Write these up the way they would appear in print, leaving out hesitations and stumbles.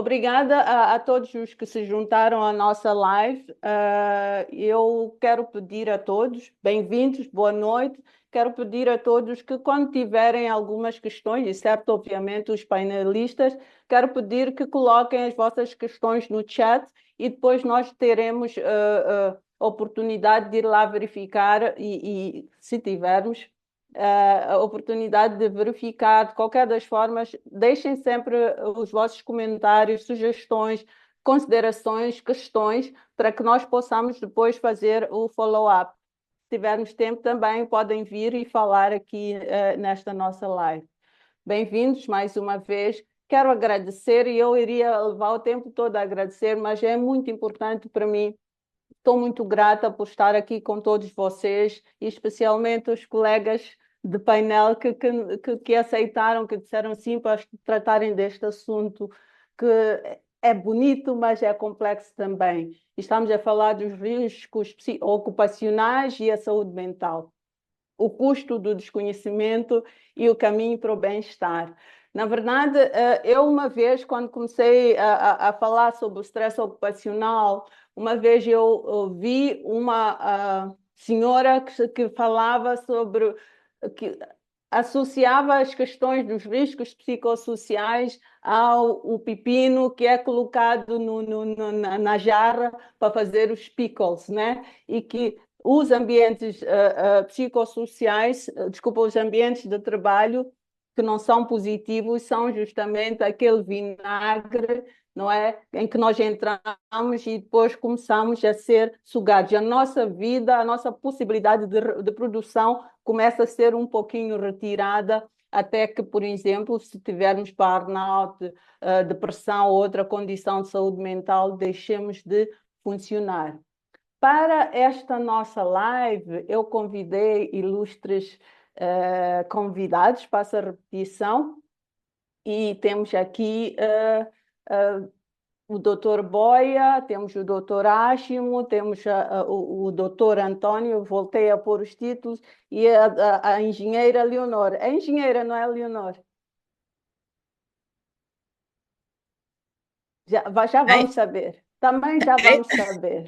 Obrigada a todos os que se juntaram à nossa live. Eu quero pedir a todos, bem-vindos, boa noite. Quero pedir a todos que, quando tiverem algumas questões, exceto, obviamente, os painelistas, quero pedir que coloquem as vossas questões no chat e depois nós teremos oportunidade de ir lá verificar e se tivermos a oportunidade de verificar. De qualquer das formas, deixem sempre os vossos comentários, sugestões, considerações, questões, para que nós possamos depois fazer o follow-up. Se tivermos tempo também, podem vir e falar aqui nesta nossa live. Bem-vindos mais uma vez. Quero agradecer, e eu iria levar o tempo todo a agradecer, mas é muito importante para mim. Estou muito grata por estar aqui com todos vocês, e especialmente os colegas de painel que aceitaram, que disseram sim para tratarem deste assunto, que é bonito, mas é complexo também. Estamos a falar dos riscos ocupacionais e a saúde mental, o custo do desconhecimento e o caminho para o bem-estar. Na verdade, eu uma vez, quando comecei a falar sobre o stress ocupacional, uma vez eu vi uma senhora que falava sobre, que associava as questões dos riscos psicossociais ao o pepino que é colocado na jarra para fazer os pickles, né? E que os ambientes psicossociais, desculpa, os ambientes de trabalho que não são positivos são justamente aquele vinagre, não é? Em que nós entramos e depois começamos a ser sugados. A nossa vida, a nossa possibilidade de produção começa a ser um pouquinho retirada, até que, por exemplo, se tivermos burnout, depressão ou outra condição de saúde mental, deixemos de funcionar. Para esta nossa live, eu convidei ilustres convidados, passo a repetição, e temos aqui o Dr. Boia, temos o Dr. Áshimo, temos o Dr. António, voltei a pôr os títulos, e a engenheira Leonor. É engenheira, não é, Leonor? Já Ai, vamos saber. Também já ai, vamos saber.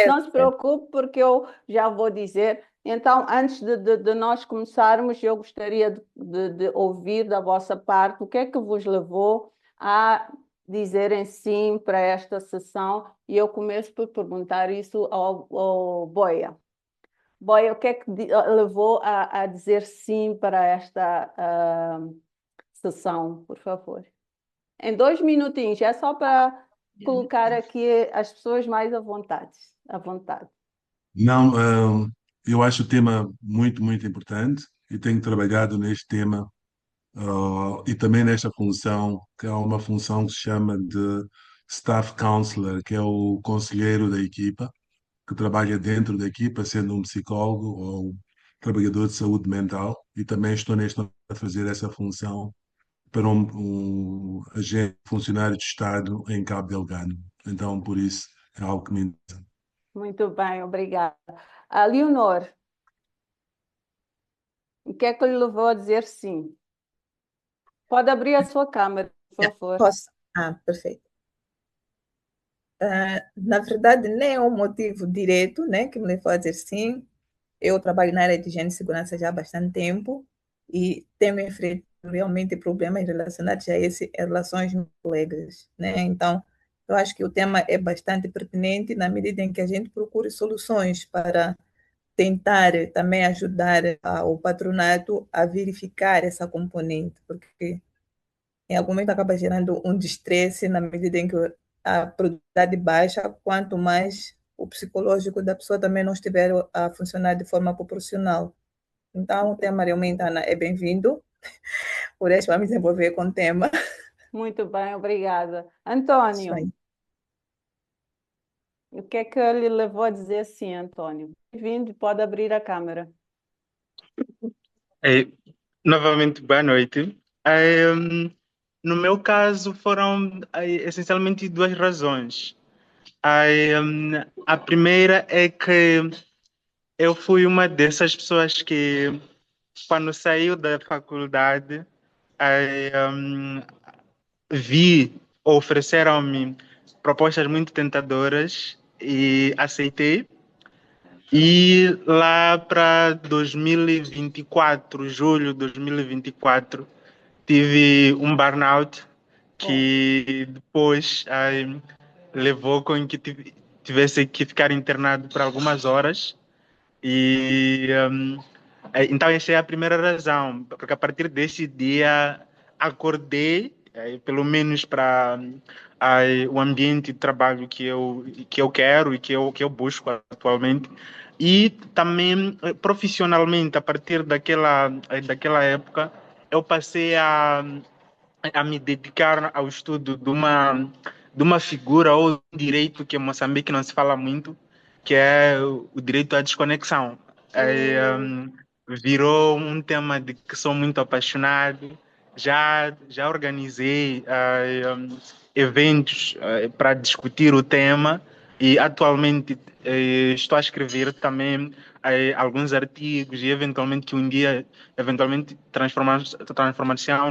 Não se certo. preocupe, porque eu já vou dizer. Então, antes de nós começarmos, eu gostaria de ouvir da vossa parte o que é que vos levou a dizerem sim para esta sessão. E eu começo por perguntar isso ao Boia. Boia, o que é que levou a dizer sim para esta sessão, por favor? Em 2 minutinhos, é só para colocar aqui as pessoas mais à vontade. À vontade. Não, eu acho o tema muito, muito importante e tenho trabalhado neste tema, e também nesta função, que é uma função que se chama de Staff Counselor, que é o conselheiro da equipa, que trabalha dentro da equipa, sendo um psicólogo ou trabalhador de saúde mental, e também estou neste momento a fazer essa função para um agente funcionário de Estado em Cabo Delgado. Então, por isso, é algo que me interessa. Muito bem, obrigada. A Leonor, o que é que lhe levou a dizer sim? Pode abrir a sua câmera, por favor. Posso? Ah, perfeito. Na verdade, nem é um motivo direto, né, que me levou a dizer sim. Eu trabalho na área de higiene e segurança já há bastante tempo e tenho enfrentado realmente problemas relacionados a esse, em relações com colegas, né? Então, eu acho que o tema é bastante pertinente na medida em que a gente procure soluções para tentar também ajudar o patronato a verificar essa componente, porque em algum momento acaba gerando um destresse na medida em que a produtividade baixa, quanto mais o psicológico da pessoa também não estiver a funcionar de forma proporcional. Então, o tema realmente, Ana, é bem-vindo. Por isso, vamos desenvolver com o tema. Muito bem, obrigada. Isso Antônio, aí. o que é que lhe levou a dizer sim, Antônio? Bem-vindo, pode abrir a câmera. É, novamente, boa noite. No meu caso, foram essencialmente duas razões. A primeira é que eu fui uma dessas pessoas que, quando saiu da faculdade, vi ofereceram-me propostas muito tentadoras e aceitei. E lá para 2024, julho de 2024, tive um burnout Oh, que depois levou com que tivesse que ficar internado por algumas horas. E então essa é a primeira razão, porque a partir desse dia acordei, pelo menos para o ambiente de trabalho que eu quero e que eu busco atualmente, e também profissionalmente, a partir daquela época, eu passei a me dedicar ao estudo de uma figura ou direito que em Moçambique não se fala muito, que é o direito à desconexão. hum, Virou um tema de que sou muito apaixonado. Já organizei eventos para discutir o tema e atualmente estou a escrever também alguns artigos e eventualmente que um dia eventualmente transformar-se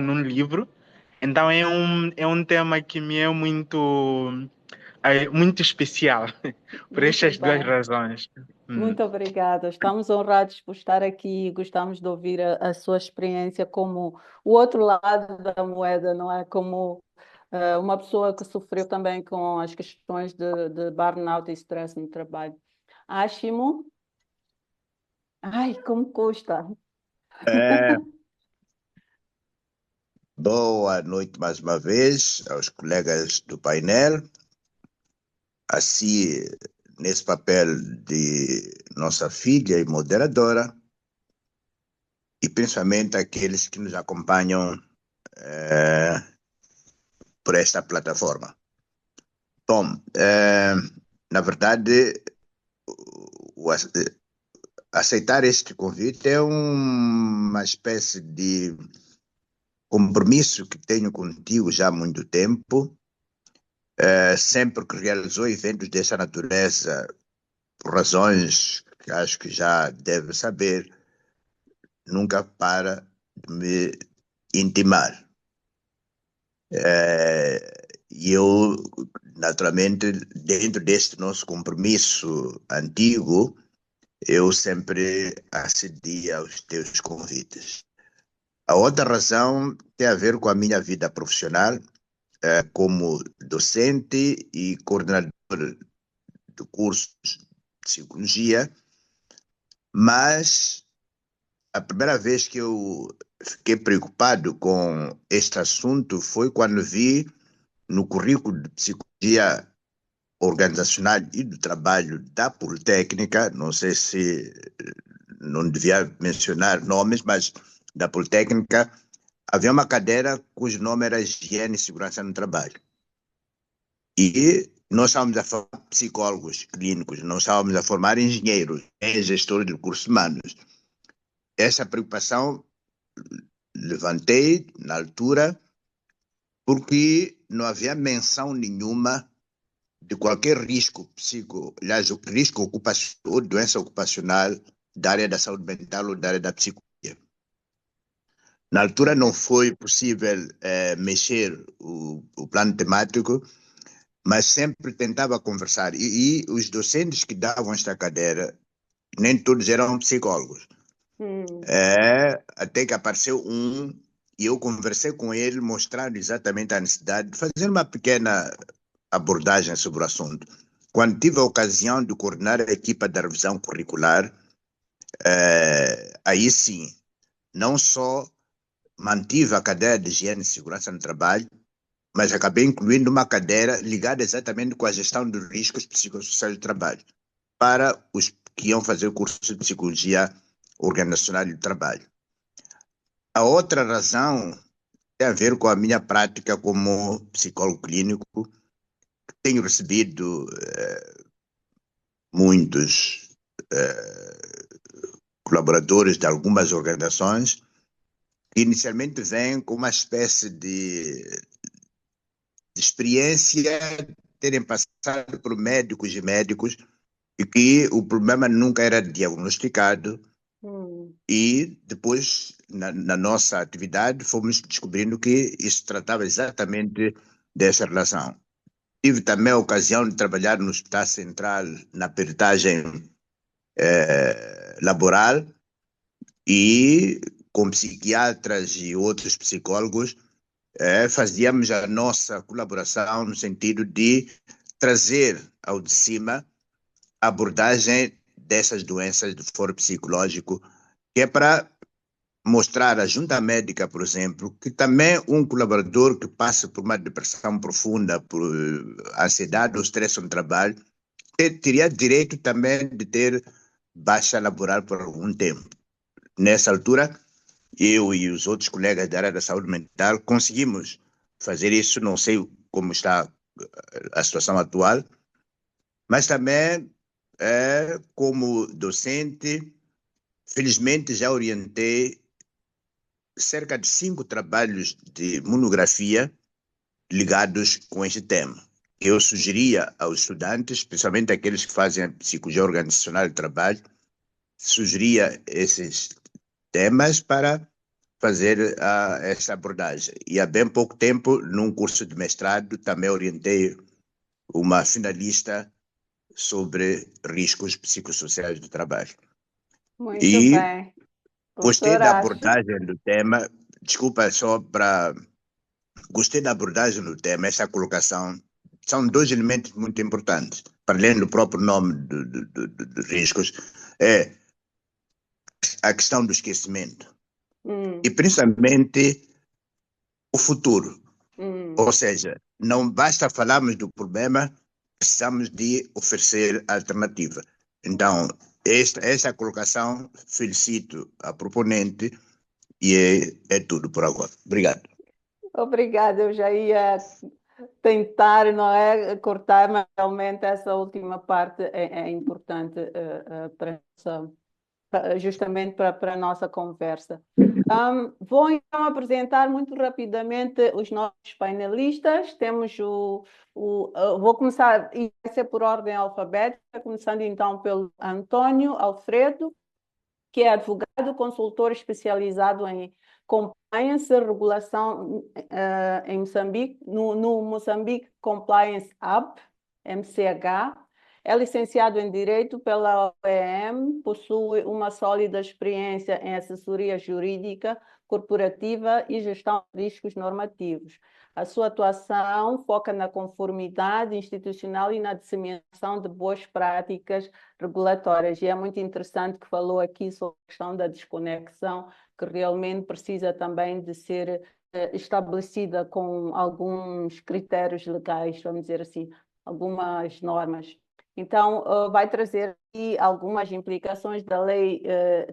num livro. Então é um tema que me é muito especial, por muito estas duas bem. razões. Muito obrigada. Estamos honrados por estar aqui e gostamos de ouvir a sua experiência como o outro lado da moeda, não é? Como uma pessoa que sofreu também com as questões de burnout e stress no trabalho. Ashimo, ai, como custa. É, boa noite mais uma vez aos colegas do painel. Assim, nesse papel de nossa filha e moderadora, e principalmente aqueles que nos acompanham por esta plataforma. Bom, na verdade, o aceitar este convite é uma espécie de compromisso que tenho contigo já há muito tempo. Sempre que realizou eventos dessa natureza, por razões que acho que já deve saber, nunca para de me intimar. E eu, naturalmente, dentro deste nosso compromisso antigo, eu sempre acedi aos teus convites. A outra razão tem a ver com a minha vida profissional, como docente e coordenador de cursos de psicologia, mas a primeira vez que eu fiquei preocupado com este assunto foi quando vi no currículo de psicologia organizacional e do trabalho da Politécnica, não sei se não devia mencionar nomes, mas da Politécnica, havia uma cadeira cujo nome era Higiene e Segurança no Trabalho. E nós estávamos a formar psicólogos clínicos, não estávamos a formar engenheiros, nem gestores de recursos humanos. Essa preocupação levantei na altura porque não havia menção nenhuma de qualquer risco aliás, risco ocupacional ou doença ocupacional da área da saúde mental ou da área da psicologia. Na altura não foi possível mexer o plano temático, mas sempre tentava conversar. E os docentes que davam esta cadeira, nem todos eram psicólogos. Até que apareceu um e eu conversei com ele, mostrando exatamente a necessidade de fazer uma pequena abordagem sobre o assunto. Quando tive a ocasião de coordenar a equipa da revisão curricular, aí sim, não só mantive a cadeira de higiene e segurança no trabalho, mas acabei incluindo uma cadeira ligada exatamente com a gestão dos riscos psicossociais do trabalho, para os que iam fazer o curso de psicologia organizacional do trabalho. A outra razão tem a ver com a minha prática como psicólogo clínico. Tenho recebido muitos colaboradores de algumas organizações que inicialmente vêm com uma espécie de experiência, terem passado por médicos e médicos e que o problema nunca era diagnosticado. E depois, na nossa atividade, fomos descobrindo que isso tratava exatamente dessa relação. Tive também a ocasião de trabalhar no Hospital Central na peritagem laboral e com psiquiatras e outros psicólogos fazíamos a nossa colaboração no sentido de trazer ao de cima a abordagem dessas doenças de foro psicológico, que é para mostrar à junta médica, por exemplo, que também um colaborador que passa por uma depressão profunda, por ansiedade ou estresse no trabalho, teria direito também de ter baixa laboral por algum tempo. Nessa altura, eu e os outros colegas da área da saúde mental conseguimos fazer isso, não sei como está a situação atual, mas também, como docente, felizmente já orientei cerca de 5 trabalhos de monografia ligados com este tema. Eu sugeria aos estudantes, especialmente aqueles que fazem a psicologia organizacional de trabalho, sugeria esses temas para fazer essa abordagem. E há bem pouco tempo, num curso de mestrado, também orientei uma finalista sobre riscos psicossociais do trabalho. Muito E bem. gostei Professor da Acho. abordagem do tema, desculpa só para... Gostei da abordagem do tema, essa colocação. São 2 elementos muito importantes, para além do próprio nome de riscos, é a questão do esquecimento. E principalmente o futuro. Ou seja, não basta falarmos do problema, precisamos de oferecer alternativa. Então, esta colocação, felicito a proponente e é tudo por agora. Obrigado. Obrigada, eu já ia tentar, não é, cortar, mas realmente essa última parte é importante justamente para a nossa conversa. Vou então apresentar muito rapidamente os nossos painelistas. Temos vou começar, e vai ser por ordem alfabética, começando então pelo Antônio Alfredo, que é advogado, consultor especializado em compliance, regulação em Moçambique, no Moçambique Compliance Hub, MCH. É licenciado em Direito pela OEM, possui uma sólida experiência em assessoria jurídica, corporativa e gestão de riscos normativos. A sua atuação foca na conformidade institucional e na disseminação de boas práticas regulatórias. E é muito interessante que falou aqui sobre a questão da desconexão, que realmente precisa também de ser estabelecida com alguns critérios legais, vamos dizer assim, algumas normas. Então, vai trazer aqui algumas implicações da Lei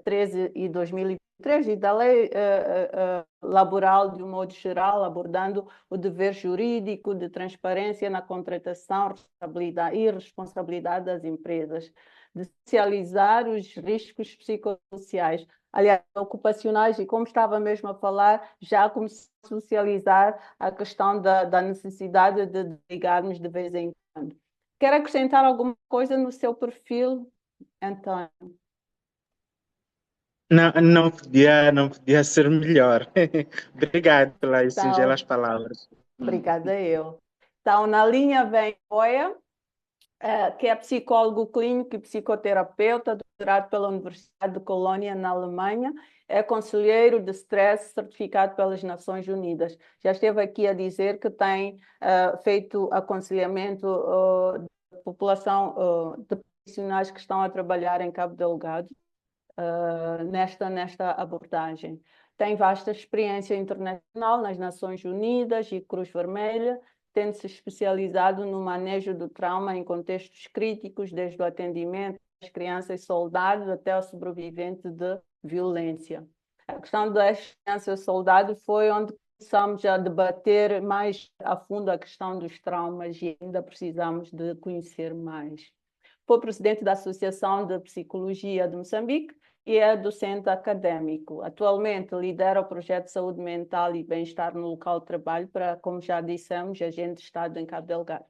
13 de 2003 e da Lei Laboral, de um modo geral, abordando o dever jurídico de transparência na contratação e responsabilidade das empresas, de socializar os riscos psicossociais, aliás, ocupacionais, e como estava mesmo a falar, já começou a socializar a questão da necessidade de ligarmos de vez em quando. Quer acrescentar alguma coisa no seu perfil, Antônio? Não podia ser melhor. Obrigado pelas singelas palavras. Obrigada eu. Então, na linha vem Boia, que é psicólogo clínico e psicoterapeuta, doutorado pela Universidade de Colônia, na Alemanha, é conselheiro de stress certificado pelas Nações Unidas. Já esteve aqui a dizer que tem feito aconselhamento da população de profissionais que estão a trabalhar em Cabo Delgado nesta abordagem. Tem vasta experiência internacional nas Nações Unidas e Cruz Vermelha, tendo se especializado no manejo do trauma em contextos críticos, desde o atendimento às crianças soldados até ao sobrevivente de violência. A questão das crianças soldados foi onde começamos a debater mais a fundo a questão dos traumas e ainda precisamos de conhecer mais. Foi presidente da Associação de Psicologia de Moçambique e é docente acadêmico. Atualmente lidera o projeto de saúde mental e bem-estar no local de trabalho para, como já dissemos, agente de Estado em Cabo Delgado.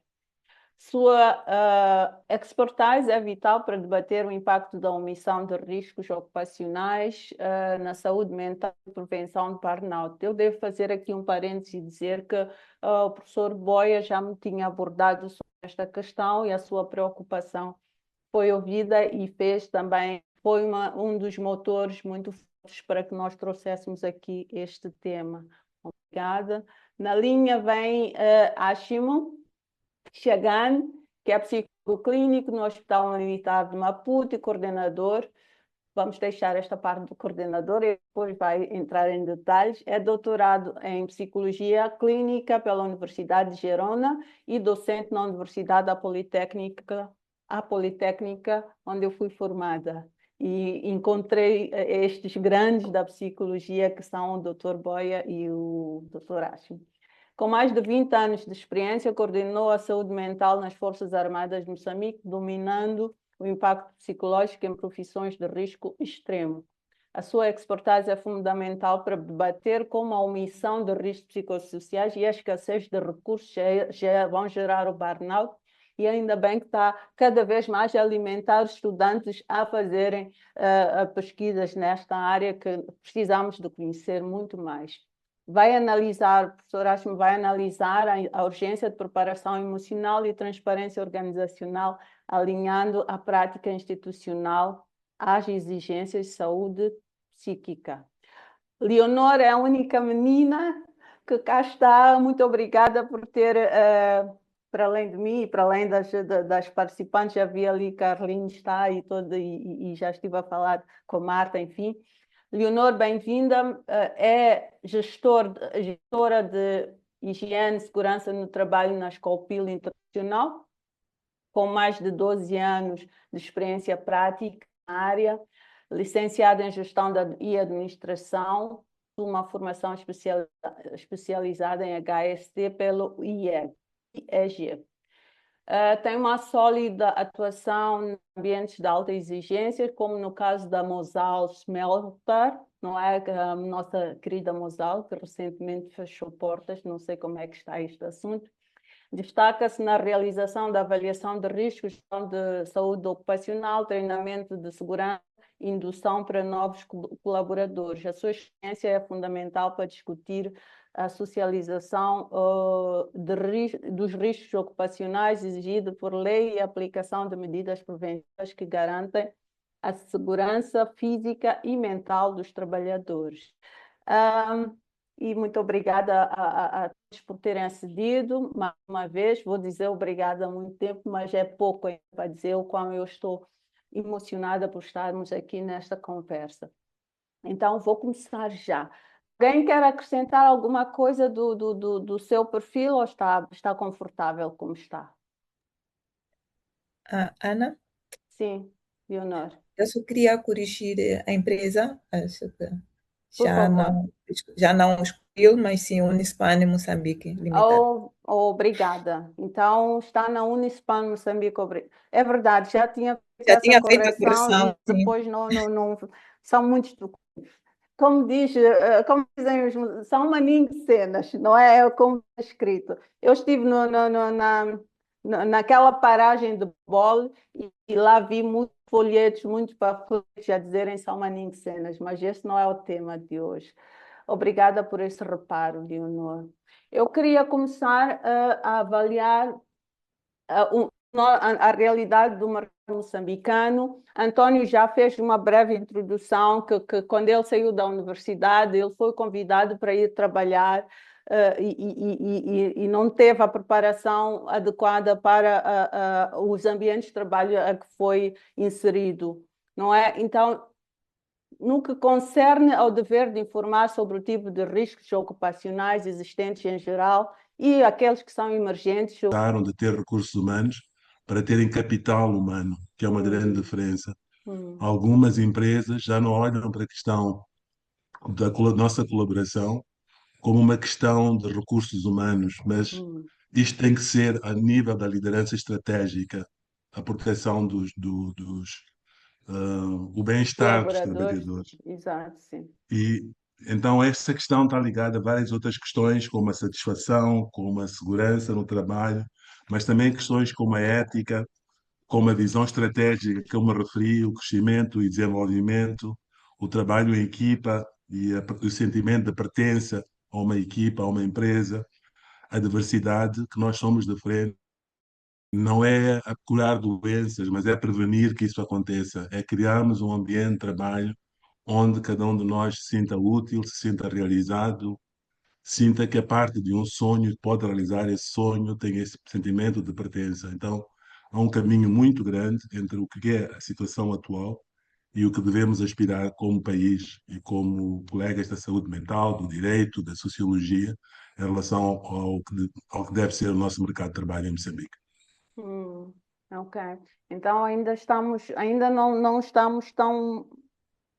Sua expertise é vital para debater o impacto da omissão de riscos ocupacionais na saúde mental e prevenção de burnout. Eu devo fazer aqui um parênteses e dizer que o professor Boia já me tinha abordado sobre esta questão e a sua preocupação foi ouvida e fez também, foi um dos motores muito fortes para que nós trouxéssemos aqui este tema. Obrigada. Na linha vem Ashimo Chagan, que é psicólogo clínico no Hospital Militar de Maputo e coordenador. Vamos deixar esta parte do coordenador e depois vai entrar em detalhes. É doutorado em Psicologia Clínica pela Universidade de Gerona e docente na Universidade Politécnica, onde eu fui formada. E encontrei estes grandes da psicologia, que são o Dr. Boia e o Dr. Ashim. Com mais de 20 anos de experiência, coordenou a saúde mental nas Forças Armadas de Moçambique, dominando o impacto psicológico em profissões de risco extremo. A sua expertise é fundamental para debater como a omissão de riscos psicossociais e a escassez de recursos já vão gerar o burnout, e ainda bem que está cada vez mais a alimentar os estudantes a fazerem pesquisas nesta área que precisamos de conhecer muito mais. Vai analisar, o professor Ashim vai analisar a urgência de preparação emocional e transparência organizacional, alinhando a prática institucional às exigências de saúde psíquica. Leonor é a única menina que cá está. Muito obrigada por ter, para além de mim e para além das participantes, já vi ali Carlinhos está e já estive a falar com a Marta, enfim. Leonor, bem-vinda, é gestora de higiene e segurança no trabalho na Scopil Internacional, com mais de 12 anos de experiência prática na área, licenciada em gestão e administração, uma formação especializada em HST pelo IEG. Tem uma sólida atuação em ambientes de alta exigência, como no caso da Mosal Smelter, não é? A nossa querida Mosal, que recentemente fechou portas, não sei como é que está este assunto. Destaca-se na realização da avaliação de riscos, gestão de saúde ocupacional, treinamento de segurança e indução para novos colaboradores. A sua experiência é fundamental para discutir a socialização dos riscos ocupacionais exigido por lei e a aplicação de medidas preventivas que garantem a segurança física e mental dos trabalhadores. E muito obrigada a todos por terem acedido. Mais uma vez, vou dizer obrigada há muito tempo, mas é pouco para dizer o quão eu estou emocionada por estarmos aqui nesta conversa. Então, vou começar já. Alguém quer acrescentar alguma coisa do seu perfil ou está confortável como está? Ana? Sim, Leonor. Eu só queria corrigir a empresa, acho que Por favor. já não escolheu, mas sim Unispan Moçambique Limitada. Obrigada. Então, está na Unispan Moçambique. É verdade, já tinha feito Já tinha essa feito a correção correção, e depois não são muitos documentos. Como dizem, são maninhos de cenas, não é como está escrito. Eu estive naquela paragem de Bole e lá vi muitos folhetos, muitos panfletos a dizerem são maninhos de cenas, mas esse não é o tema de hoje. Obrigada por esse reparo, Leonor. Eu queria começar a avaliar a realidade do mercado moçambicano. António já fez uma breve introdução que quando ele saiu da universidade, ele foi convidado para ir trabalhar e não teve a preparação adequada para os ambientes de trabalho a que foi inserido, não é? Então, no que concerne ao dever de informar sobre o tipo de riscos ocupacionais existentes em geral e aqueles que são emergentes. De ter recursos humanos para terem capital humano, que é uma grande diferença. Algumas empresas já não olham para a questão da nossa colaboração como uma questão de recursos humanos, mas isto tem que ser a nível da liderança estratégica, a proteção o bem-estar dos trabalhadores. Exato, sim. E então essa questão está ligada a várias outras questões, como a satisfação, como a segurança no trabalho, mas também questões como a ética, como a visão estratégica que eu me referi, o crescimento e desenvolvimento, o trabalho em equipa e o sentimento de pertença a uma equipa, a uma empresa, a diversidade, que nós somos diferentes. Não é a curar doenças, mas é prevenir que isso aconteça. É criarmos um ambiente de trabalho onde cada um de nós se sinta útil, se sinta realizado, sinta que é parte de um sonho, pode realizar esse sonho, tem esse sentimento de pertença. Então, há um caminho muito grande entre o que é a situação atual e o que devemos aspirar como país e como colegas da saúde mental, do direito, da sociologia, em relação ao que deve ser o nosso mercado de trabalho em Moçambique. Hum, ok. Então ainda não estamos tão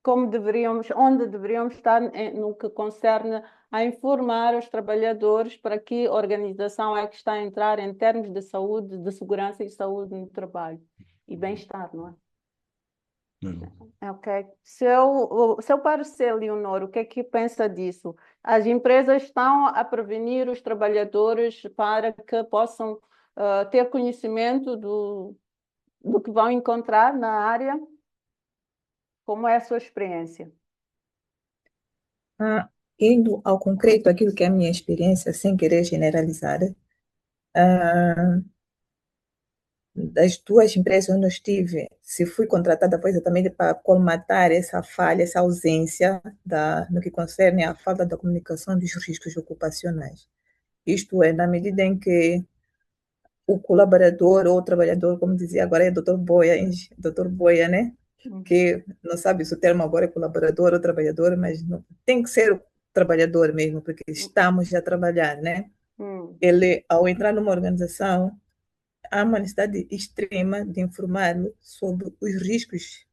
como deveríamos, onde deveríamos estar no que concerne a informar os trabalhadores para que organização é que está a entrar em termos de saúde, de segurança e saúde no trabalho e bem-estar, não é? Ok. Seu parecer, Leonor, o que é que pensa disso? As empresas estão a prevenir os trabalhadores para que possam ter conhecimento do que vão encontrar na área? Como é a sua experiência? Indo ao concreto, aquilo que é a minha experiência, sem querer generalizar, ah, das duas empresas onde eu estive, se fui contratada foi exatamente para colmatar essa falha, essa ausência no que concerne à falta da comunicação dos riscos ocupacionais. Isto é, na medida em que o colaborador ou o trabalhador, como dizia agora é doutor Boia, né? Que não sabe se o termo agora é colaborador ou trabalhador, mas não, tem que ser o trabalhador mesmo, porque estamos a trabalhar, né? Ele, ao entrar numa organização, há uma necessidade extrema de informá-lo sobre os riscos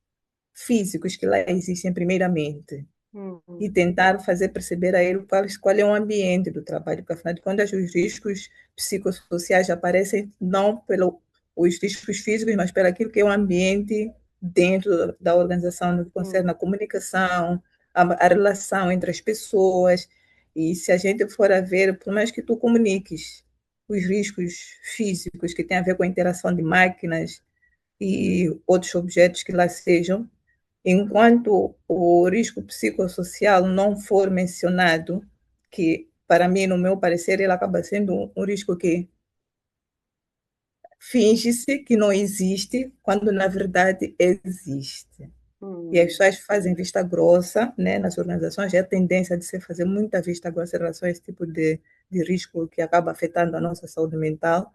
físicos que lá existem primeiramente e tentar fazer perceber a ele qual é o ambiente do trabalho, porque afinal de contas os riscos psicossociais aparecem não pelos riscos físicos, mas pelo aquilo que é o ambiente dentro da organização, no que concerne a comunicação, a relação entre as pessoas, e se a gente for a ver, por mais que tu comuniques os riscos físicos que têm a ver com a interação de máquinas e outros objetos que lá sejam, enquanto o risco psicossocial não for mencionado, que para mim, no meu parecer, ele acaba sendo um risco que finge-se que não existe, quando na verdade existe. E as pessoas fazem vista grossa, né, nas organizações, é a tendência de se fazer muita vista grossa em relação a esse tipo de risco que acaba afetando a nossa saúde mental.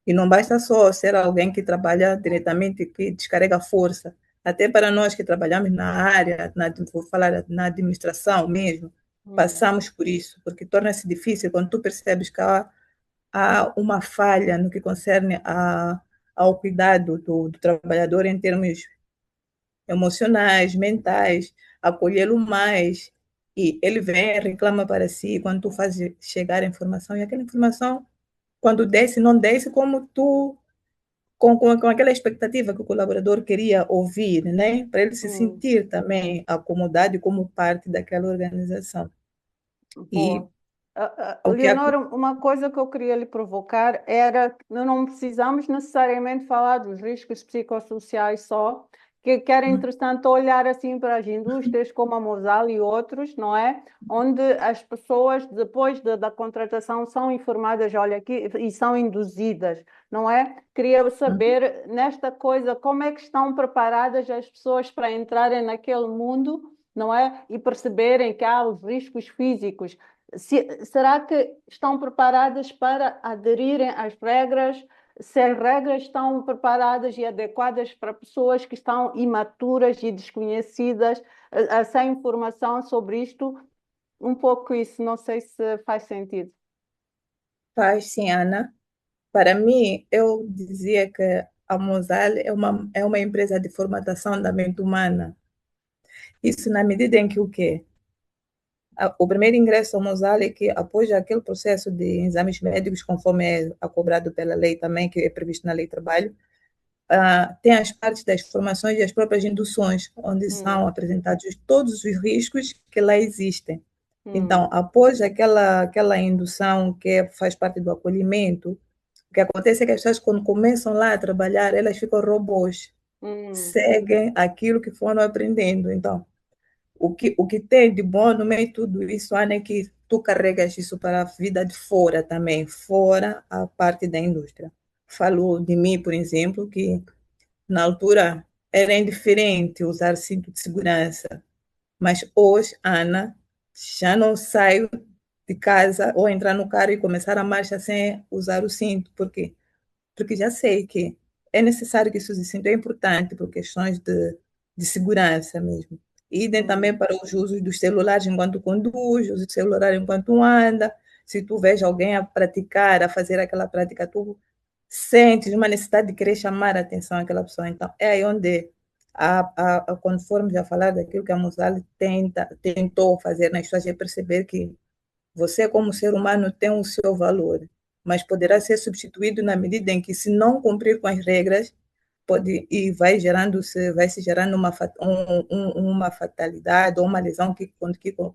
E não basta só ser alguém que trabalha diretamente, que descarrega força. Até para nós que trabalhamos na área, vou falar na administração mesmo, passamos por isso, porque torna-se difícil quando tu percebes que há uma falha no que concerne ao cuidado do trabalhador em termos emocionais, mentais, acolhê-lo mais. E ele vem, reclama para si, quando tu faz chegar a informação, e aquela informação, quando desce, não desce como tu, com aquela expectativa que o colaborador queria ouvir, né? Para ele se sentir também acomodado e como parte daquela organização. E Leonor, uma coisa que eu queria lhe provocar era que não precisamos necessariamente falar dos riscos psicossociais só, que era interessante olhar assim para as indústrias como a Mosal e outros, não é? Onde as pessoas, depois da contratação, são informadas, olha aqui, e são induzidas, não é? Queria saber, nesta coisa, como é que estão preparadas as pessoas para entrarem naquele mundo, não é? E perceberem que há os riscos físicos. Será que estão preparadas para aderirem às regras? Se as regras estão preparadas e adequadas para pessoas que estão imaturas e desconhecidas, sem informação sobre isto? Um pouco isso, não sei se faz sentido. Faz sim, Ana. Para mim, eu dizia que a Mosal é uma empresa de formatação da mente humana. Isso na medida em que o quê? O primeiro ingresso ao Mosal é que, após aquele processo de exames médicos, conforme é cobrado pela lei também, que é previsto na Lei do Trabalho, tem as partes das formações e as próprias induções, onde são apresentados todos os riscos que lá existem. Então, após aquela indução que faz parte do acolhimento, O que acontece é que as pessoas, quando começam lá a trabalhar, elas ficam robôs, seguem aquilo que foram aprendendo. Então, o que tem de bom no meio de tudo isso, Ana, é que tu carregas isso para a vida de fora também, fora a parte da indústria. Falou de mim, por exemplo, que na altura era indiferente usar cinto de segurança, mas hoje, Ana, já não saio de casa ou entrar no carro e começar a marcha sem usar o cinto. Por quê? Porque já sei que é necessário que isso se sinta importante por questões de segurança mesmo. Idem também para os usos dos celulares enquanto conduz, uso do celular enquanto anda. Se tu vês alguém a praticar, a fazer aquela prática, tu sentes uma necessidade de querer chamar a atenção daquela pessoa. Então, é aí onde, quando formos a falar daquilo que a Mosale tentou fazer nas pessoas, é perceber que você, como ser humano, tem o seu valor, mas poderá ser substituído na medida em que, se não cumprir com as regras, pode e vai se gerando uma fatalidade ou uma lesão que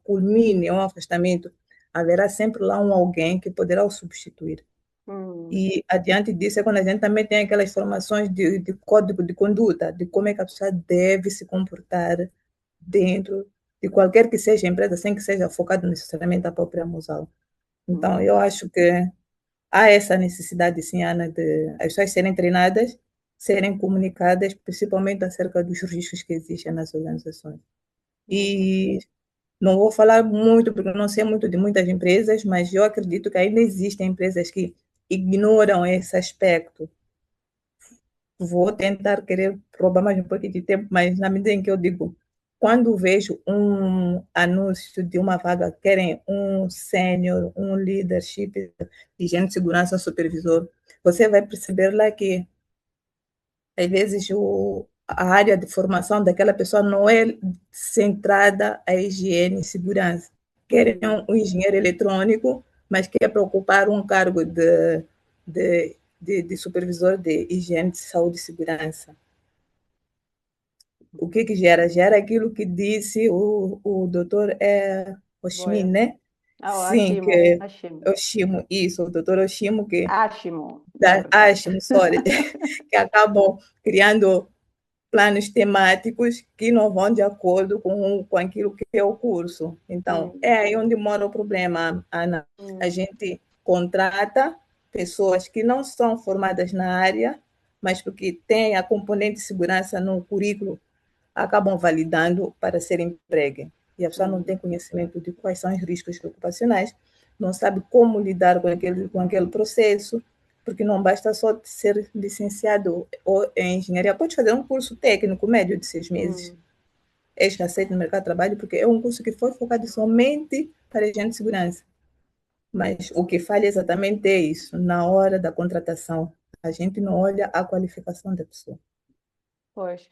culmine em um afastamento. Haverá sempre lá alguém que poderá o substituir. E adiante disso é quando a gente também tem aquelas formações de código de conduta, de como é que a pessoa deve se comportar dentro de qualquer que seja a empresa, sem que seja focado necessariamente na própria Musal. Então, eu acho que há essa necessidade, sim, Ana, de as pessoas serem treinadas, serem comunicadas, principalmente acerca dos riscos que existem nas organizações. E não vou falar muito, porque eu não sei muito de muitas empresas, mas eu acredito que ainda existem empresas que ignoram esse aspecto. Vou tentar querer roubar mais um pouquinho de tempo, mas na medida em que eu digo, quando vejo um anúncio de uma vaga, querem um sênior, um leadership, higiene de segurança, supervisor, você vai perceber lá que, às vezes, a área de formação daquela pessoa não é centrada à higiene e segurança. Querem um engenheiro eletrônico, mas quer preocupar um cargo de supervisor de higiene, de saúde e segurança. O que gera? Gera aquilo que disse o doutor Oshimi, né? Sim, que Oshimo, isso, o doutor Oshimo, que Ashimo, sorry, que acabam criando planos temáticos que não vão de acordo com aquilo que é o curso. Então, é aí onde mora o problema, Ana. A gente contrata pessoas que não são formadas na área, mas porque têm a componente de segurança no currículo, acabam validando para ser empregue. E a pessoa não tem conhecimento de quais são os riscos ocupacionais, não sabe como lidar com aquele processo, porque não basta só ser licenciado ou em engenharia. Pode fazer um curso técnico médio de 6 meses. És aceito no mercado de trabalho, porque é um curso que foi focado somente para a higiene de segurança. Mas o que falha exatamente é isso. Na hora da contratação, a gente não olha a qualificação da pessoa. Pois,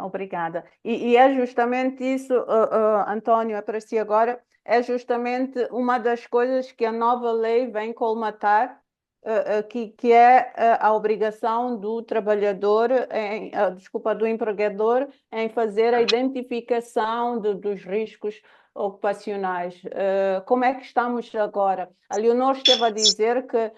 obrigada. E é justamente isso, Antônio, para si agora, é justamente uma das coisas que a nova lei vem colmatar, que é a obrigação do trabalhador, do empregador, em fazer a identificação dos riscos ocupacionais. Como é que estamos agora? A Leonor esteve a dizer que,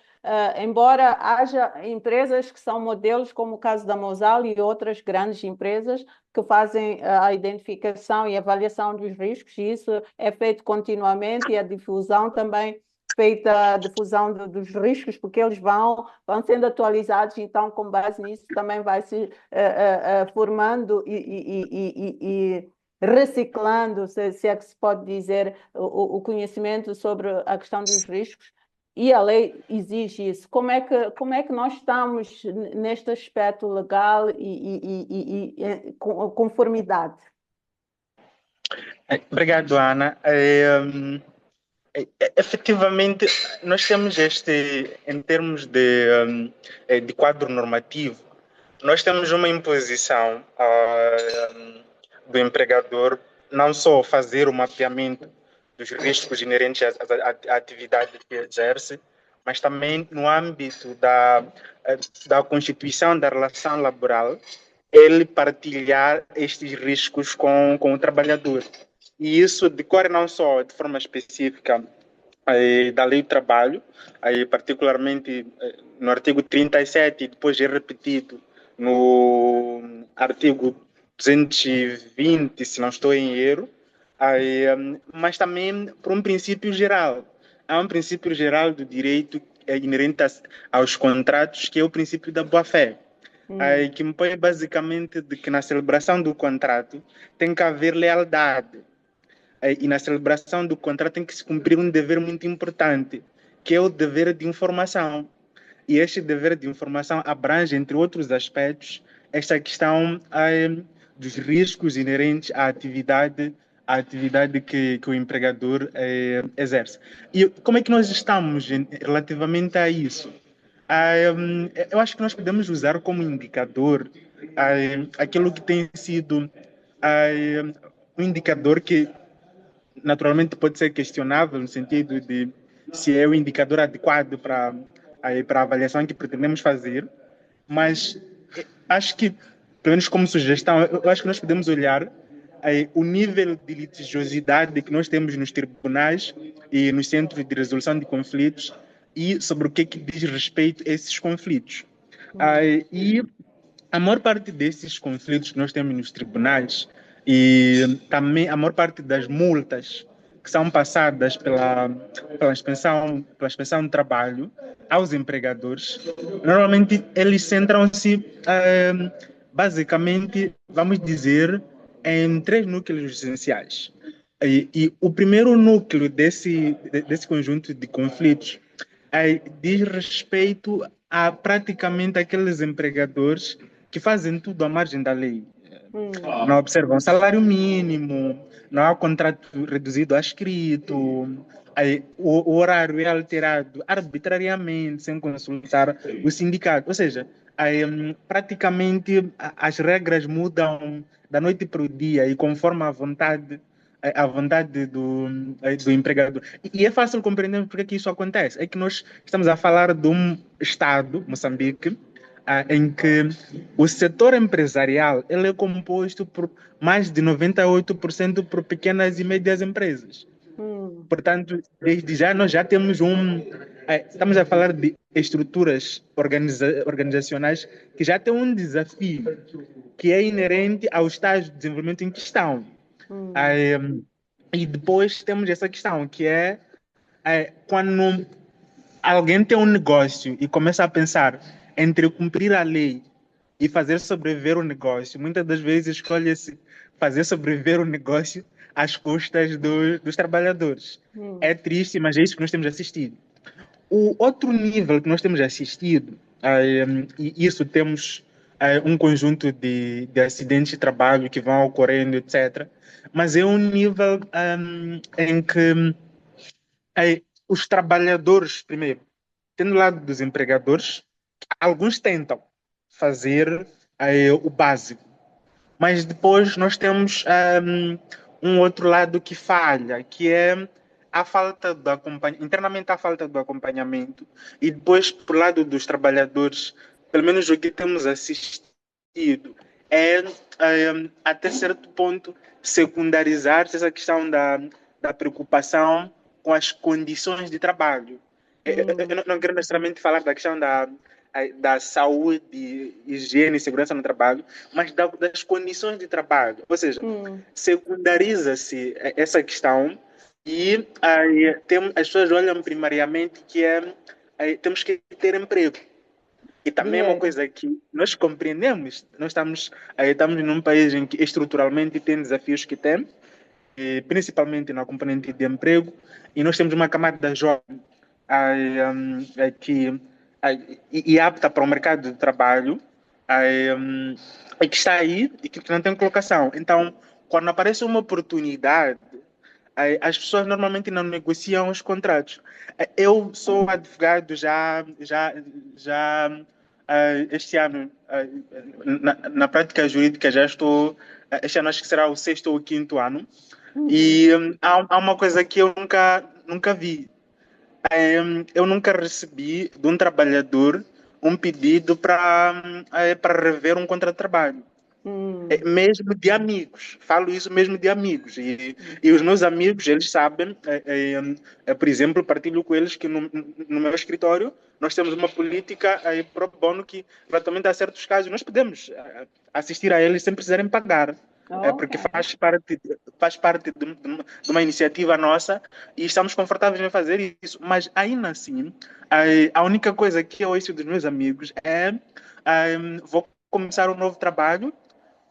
embora haja empresas que são modelos, como o caso da Mosal e outras grandes empresas que fazem a identificação e avaliação dos riscos, e isso é feito continuamente, e a difusão também feita, a difusão dos riscos, porque eles vão sendo atualizados, então, com base nisso, também vai se formando e reciclando, se é que se pode dizer, o conhecimento sobre a questão dos riscos, e a lei exige isso. Como é que nós estamos neste aspecto legal e conformidade? Obrigado, Ana. Efetivamente, nós temos em termos de quadro normativo, nós temos uma imposição do empregador não só fazer o mapeamento dos riscos inerentes à atividade que exerce, mas também no âmbito da constituição da relação laboral, ele partilhar estes riscos com o trabalhador. E isso decorre não só de forma específica da Lei do Trabalho, particularmente no artigo 37, e depois é repetido no artigo 220, se não estou em erro, mas também por um princípio geral. Há um princípio geral do direito inerente aos contratos, que é o princípio da boa-fé, que impõe basicamente de que na celebração do contrato tem que haver lealdade. E na celebração do contrato tem que se cumprir um dever muito importante, que é o dever de informação. E este dever de informação abrange, entre outros aspectos, esta questão dos riscos inerentes à atividade que o empregador exerce. E como é que nós estamos relativamente a isso? Eu acho que nós podemos usar como indicador aquilo que tem sido um indicador que naturalmente pode ser questionável no sentido de se é o indicador adequado para a avaliação que pretendemos fazer, mas acho que, pelo menos como sugestão, eu acho que nós podemos olhar o nível de litigiosidade que nós temos nos tribunais e nos centros de resolução de conflitos e sobre o que diz respeito a esses conflitos. E a maior parte desses conflitos que nós temos nos tribunais e também a maior parte das multas que são passadas pela inspeção de trabalho aos empregadores, normalmente eles centram-se basicamente, vamos dizer, em três núcleos essenciais. E o primeiro núcleo desse conjunto de conflitos diz respeito a praticamente aqueles empregadores que fazem tudo à margem da lei. Não observam salário mínimo, não há contrato reduzido a escrito, o horário é alterado arbitrariamente, sem consultar o sindicato. Ou seja, praticamente as regras mudam da noite para o dia e conforme a vontade do empregador. E é fácil compreender porque que isso acontece. É que nós estamos a falar de um Estado, Moçambique, em que o setor empresarial ele é composto por mais de 98% por pequenas e médias empresas. Portanto, desde já nós já temos estamos a falar de estruturas organizacionais que já têm um desafio que é inerente ao estágio de desenvolvimento em questão. E depois temos essa questão que é quando alguém tem um negócio e começa a pensar entre cumprir a lei e fazer sobreviver o negócio, muitas das vezes escolhe-se fazer sobreviver o negócio às custas dos trabalhadores. É triste, mas é isso que nós temos assistido. O outro nível que nós temos assistido, e isso temos um conjunto de acidentes de trabalho que vão ocorrendo, etc., mas é um nível em que os trabalhadores, primeiro, tendo o lado dos empregadores, alguns tentam fazer o básico, mas depois nós temos um outro lado que falha, que é a falta do acompanhamento, internamente a falta do acompanhamento, e depois, por lado dos trabalhadores, pelo menos o que temos assistido, é até certo ponto secundarizar-se essa questão da preocupação com as condições de trabalho. Eu não quero necessariamente falar da questão da saúde, higiene e segurança no trabalho, mas das condições de trabalho. Ou seja, secundariza-se essa questão e as pessoas olham primariamente que temos que ter emprego. E também é uma coisa que nós compreendemos. Nós estamos num país em que estruturalmente tem desafios que tem, principalmente na componente de emprego, e nós temos uma camada jovem e apta para o mercado de trabalho, e que está aí e que não tem colocação. Então, quando aparece uma oportunidade, as pessoas normalmente não negociam os contratos. Eu sou advogado já este ano, na prática jurídica, já estou. Este ano acho que será o sexto ou o quinto ano. E há uma coisa que eu nunca vi. Eu nunca recebi de um trabalhador um pedido para rever um contrato de trabalho. mesmo de amigos. Falo isso mesmo de amigos. E os meus amigos, eles sabem, por exemplo, partilho com eles que no meu escritório nós temos uma política pro bono que, relativamente a certos casos, nós podemos assistir a eles sem precisarem pagar. Porque Ok. faz parte de uma iniciativa nossa e estamos confortáveis em fazer isso. Mas, ainda assim, a única coisa que eu ouço dos meus amigos é vou começar um novo trabalho,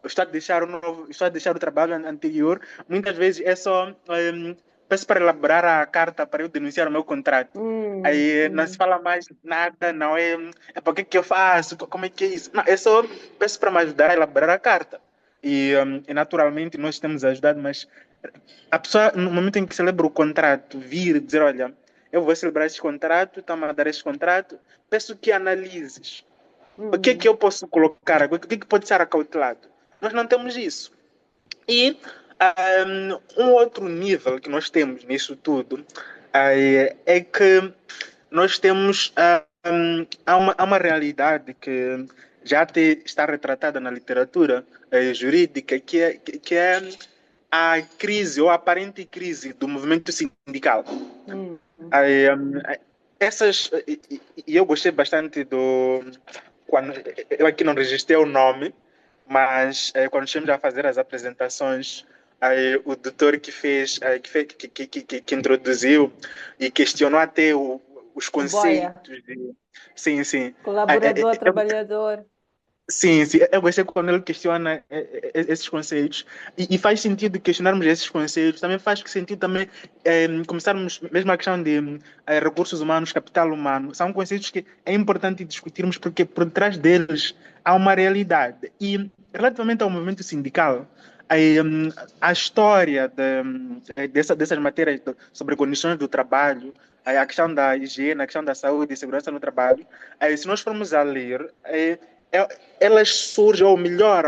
estou a deixar o trabalho anterior. Muitas vezes é só peço para elaborar a carta para eu denunciar o meu contrato. Aí não se fala mais nada, não é para que eu faço, como é que é isso? Não, é só peço para me ajudar a elaborar a carta. E naturalmente nós temos ajudado, mas a pessoa, no momento em que celebra o contrato, vir dizer, olha, eu vou celebrar esse contrato, está-me a dar esse contrato, peço que analises. O que é que eu posso colocar? O que é que pode ser acautelado? Nós não temos isso. E um outro nível que nós temos nisso tudo é que nós temos há uma realidade que já até está retratada na literatura jurídica, que é a crise ou a aparente crise do movimento sindical. E eu gostei bastante quando eu aqui não registrei o nome, mas quando chegamos a fazer as apresentações, o doutor que introduziu e questionou até os Boia, conceitos sim, sim. colaborador, trabalhador. Sim, sim, eu gostei quando ele questiona esses conceitos e faz sentido questionarmos esses conceitos, também faz sentido também começarmos mesmo a questão de recursos humanos, capital humano, são conceitos que é importante discutirmos porque por trás deles há uma realidade e relativamente ao movimento sindical, a história dessas matérias sobre condições do trabalho, a questão da higiene, a questão da saúde e segurança no trabalho, se nós formos a ler elas surgem, ou melhor,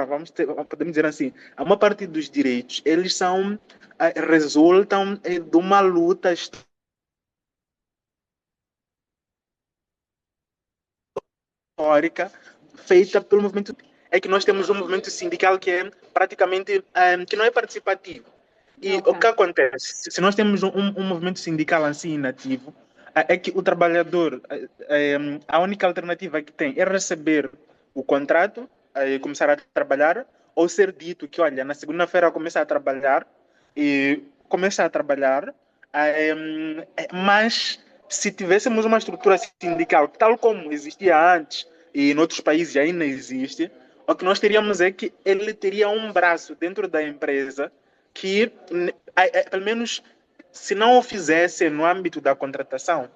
podemos dizer assim, a maior parte dos direitos, eles resultam de uma luta histórica feita pelo movimento. É que nós temos um movimento sindical que é praticamente, que não é participativo. E o que acontece? Se nós temos um movimento sindical assim inativo, é que o trabalhador, a única alternativa que tem é receber o contrato, começar a trabalhar, ou ser dito que, olha, na segunda-feira começa a trabalhar, e começa a trabalhar, mas se tivéssemos uma estrutura sindical, tal como existia antes, e em outros países ainda existe, o que nós teríamos é que ele teria um braço dentro da empresa que, pelo menos, se não o fizesse no âmbito da contratação,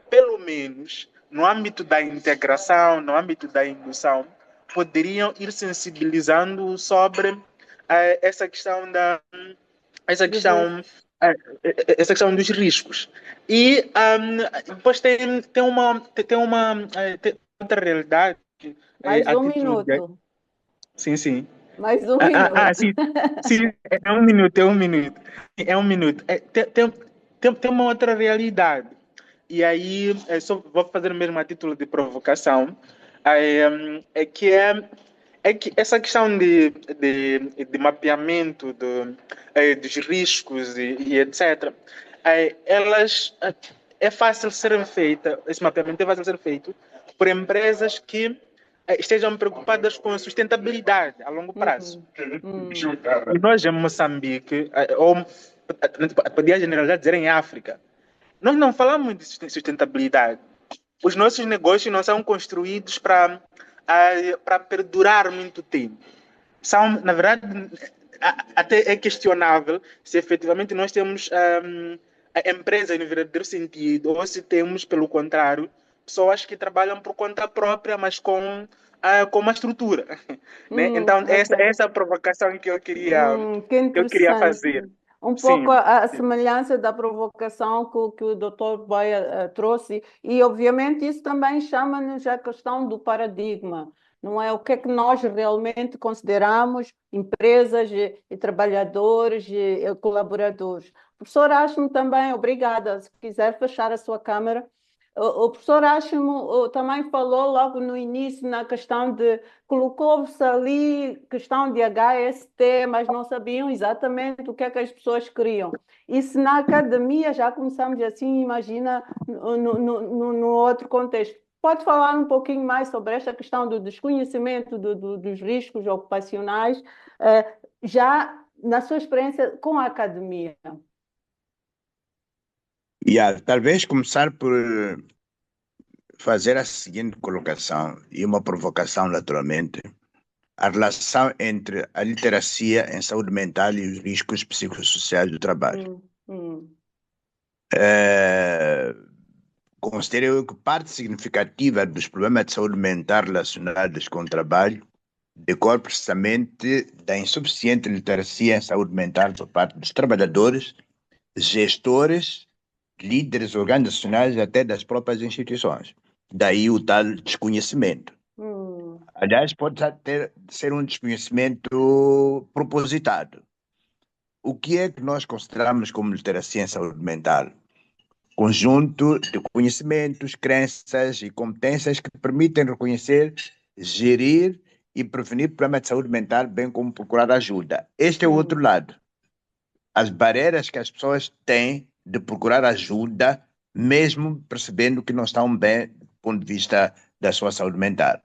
pelo menos no âmbito da integração, no âmbito da indução, poderiam ir sensibilizando sobre essa questão essa questão essa questão dos riscos. E depois tem outra realidade Mais a um título de... minuto. Sim, sim. Mais um minuto. Sim, sim, é um minuto, é um minuto. É um minuto. Tem uma outra realidade. E aí, só vou fazer mesmo a título de provocação, é que essa questão de mapeamento dos riscos e etc., é fácil serem feita, esse mapeamento é fácil ser feito por empresas que estejam preocupadas com a sustentabilidade a longo prazo. E nós em Moçambique, ou podia generalizar dizer em África, nós não falamos de sustentabilidade. Os nossos negócios não são construídos para perdurar muito tempo. São, na verdade, até é questionável se efetivamente nós temos empresas no verdadeiro sentido ou se temos, pelo contrário, pessoas que trabalham por conta própria, mas com uma estrutura. Né? Então, Ok. essa é a provocação que Que eu queria interessante. fazer. Um Sim. pouco a semelhança da provocação que o Dr. Boia trouxe, e obviamente isso também chama-nos a questão do paradigma, não é? O que é que nós realmente consideramos empresas e trabalhadores e colaboradores. Professor Ashmo também, obrigada. Se quiser fechar a sua câmara. O professor Ashimo também falou logo no início na questão de colocou-se ali questão de HST, mas não sabiam exatamente o que é que as pessoas queriam. E se na academia já começamos assim, imagina no outro contexto. Pode falar um pouquinho mais sobre esta questão do desconhecimento dos riscos ocupacionais, já na sua experiência com a academia? Talvez começar por fazer a seguinte colocação e uma provocação, naturalmente, a relação entre a literacia em saúde mental e os riscos psicossociais do trabalho. Considero eu que parte significativa dos problemas de saúde mental relacionados com o trabalho decorre precisamente da insuficiente literacia em saúde mental por parte dos trabalhadores, gestores, líderes organizacionais e até das próprias instituições. Daí o tal desconhecimento. Aliás, pode ser um desconhecimento propositado. O que é que nós consideramos como literacia em saúde mental? Conjunto de conhecimentos, crenças e competências que permitem reconhecer, gerir e prevenir problemas de saúde mental, bem como procurar ajuda. Este é o outro lado. As barreiras que as pessoas têm de procurar ajuda, mesmo percebendo que não estão bem do ponto de vista da sua saúde mental.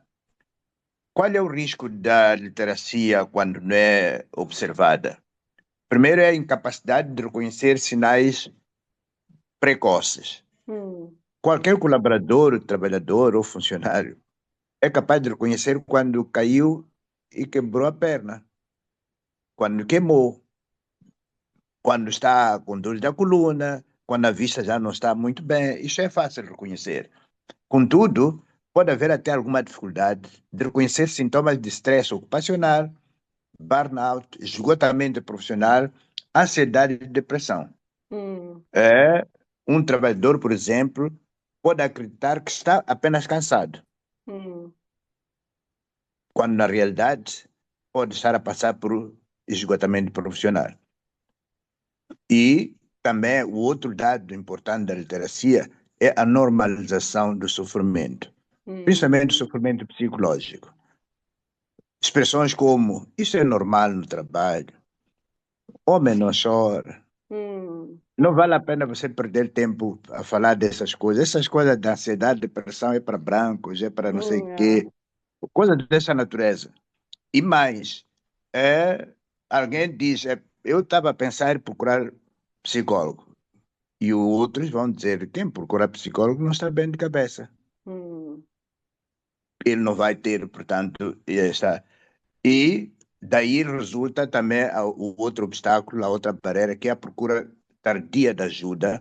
Qual é o risco da literacia quando não é observada? Primeiro é a incapacidade de reconhecer sinais precoces. Qualquer colaborador, trabalhador ou funcionário é capaz de reconhecer quando caiu e quebrou a perna, quando queimou, quando está com dor da coluna, quando a vista já não está muito bem. Isso é fácil de reconhecer. Contudo, pode haver até alguma dificuldade de reconhecer sintomas de estresse ocupacional, burnout, esgotamento profissional, ansiedade e depressão. Um trabalhador, por exemplo, pode acreditar que está apenas cansado, quando na realidade pode estar a passar por esgotamento profissional. E também o outro dado importante da literacia é a normalização do sofrimento, principalmente o sofrimento psicológico. Expressões como, isso é normal no trabalho, homem não chora. Não vale a pena você perder tempo a falar dessas coisas. Essas coisas da ansiedade, depressão é para brancos, é para não sei o quê. Coisas dessa natureza. E mais, alguém diz, eu estava a pensar em procurar psicólogo. E outros vão dizer, quem procura psicólogo não está bem de cabeça. Ele não vai ter, portanto, E daí resulta também o outro obstáculo, a outra barreira, que é a procura tardia de ajuda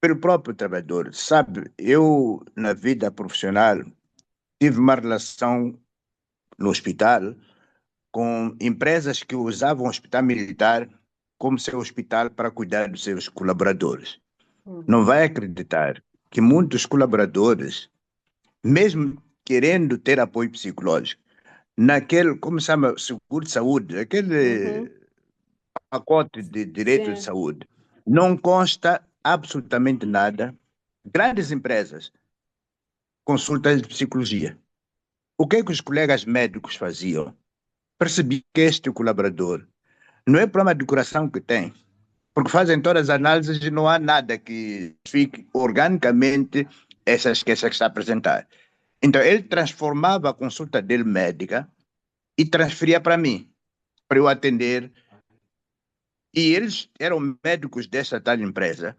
pelo próprio trabalhador. Sabe, eu, na vida profissional, tive uma relação no hospital com empresas que usavam o hospital militar como seu hospital para cuidar dos seus colaboradores. Não vai acreditar que muitos colaboradores, mesmo querendo ter apoio psicológico, naquele, como se chama, seguro de saúde, aquele pacote de direito de saúde, não consta absolutamente nada. Grandes empresas, consultas de psicologia. O que é que os colegas médicos faziam? Percebi que este colaborador não é problema de coração que tem, porque fazem todas as análises e não há nada que fique organicamente essas queixas que está a apresentar. Então, ele transformava a consulta dele médica e transferia para mim, para eu atender. E eles eram médicos dessa tal empresa,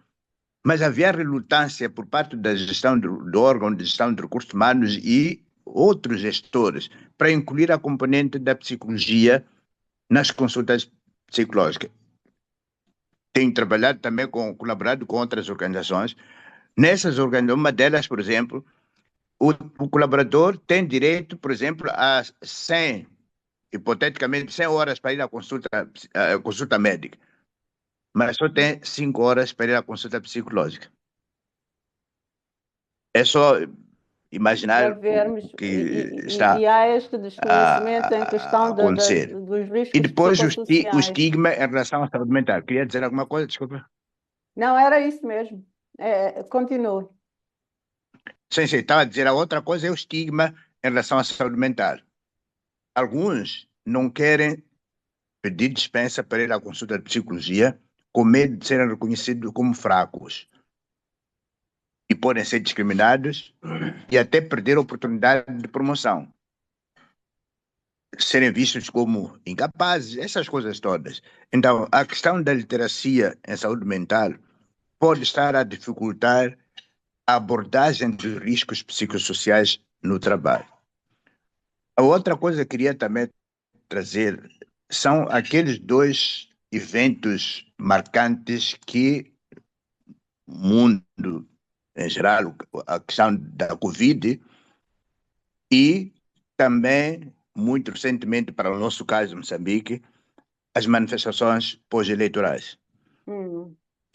mas havia relutância por parte da gestão do órgão de gestão de recursos humanos e outros gestores para incluir a componente da psicologia nas consultas psicológicas. Tenho trabalhado também colaborado com outras organizações. Nessas organizações, uma delas, por exemplo, o colaborador tem direito, por exemplo, a 100, hipoteticamente, 100 horas para ir à consulta médica, mas só tem 5 horas para ir à consulta psicológica. É só imaginar o que está há este desconhecimento em questão a acontecer. dos riscos E depois o psicossociais. estigma em relação à saúde mental. Queria dizer alguma coisa? Desculpa. Não, era isso mesmo. Continue. Sim, estava a dizer, a outra coisa é o estigma em relação à saúde mental. Alguns não querem pedir dispensa para ir à consulta de psicologia com medo de serem reconhecidos como fracos e podem ser discriminados e até perder a oportunidade de promoção, serem vistos como incapazes, essas coisas todas. Então, a questão da literacia em saúde mental pode estar a dificultar a abordagem dos riscos psicossociais no trabalho. A outra coisa que eu queria também trazer são aqueles dois eventos marcantes que o mundo, em geral, a questão da Covid e também, muito recentemente, para o nosso caso, Moçambique, as manifestações pós-eleitorais.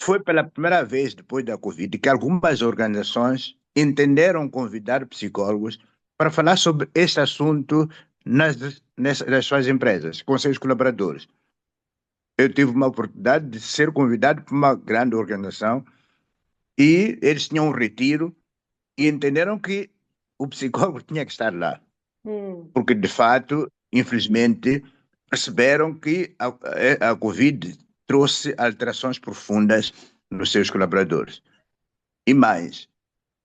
Foi pela primeira vez depois da Covid que algumas organizações entenderam convidar psicólogos para falar sobre este assunto nas suas empresas, com seus colaboradores. Eu tive uma oportunidade de ser convidado por uma grande organização e eles tinham um retiro e entenderam que o psicólogo tinha que estar lá. Porque, de fato, infelizmente, perceberam que a Covid trouxe alterações profundas nos seus colaboradores. E mais,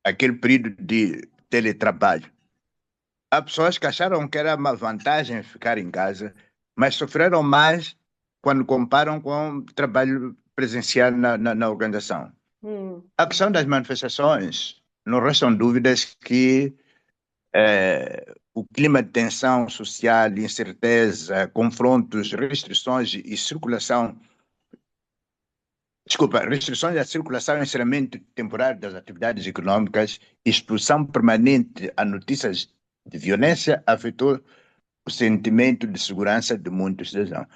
aquele período de teletrabalho. Há pessoas que acharam que era uma vantagem ficar em casa, mas sofreram mais quando comparam com o trabalho presencial na organização. A questão das manifestações, não restam dúvidas que o clima de tensão social, incerteza, confrontos, restrições e circulação, restrições à circulação e encerramento temporário das atividades econômicas, exposição permanente a notícias de violência afetou o sentimento de segurança de muitos cidadãos.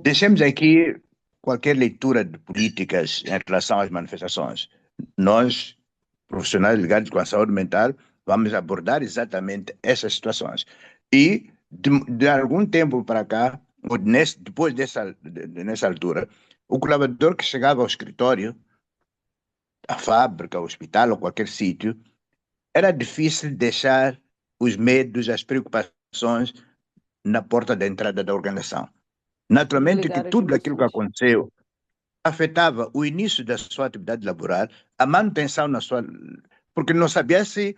Deixemos aqui qualquer leitura de políticas em relação às manifestações. Nós, profissionais ligados com a saúde mental, vamos abordar exatamente essas situações. E, de algum tempo para cá, ou depois nessa altura, o colaborador que chegava ao escritório, à fábrica, ao hospital ou qualquer sítio, era difícil deixar os medos, as preocupações na porta da entrada da organização. Naturalmente que tudo aquilo que aconteceu afetava o início da sua atividade laboral, a manutenção na sua... Porque não sabia se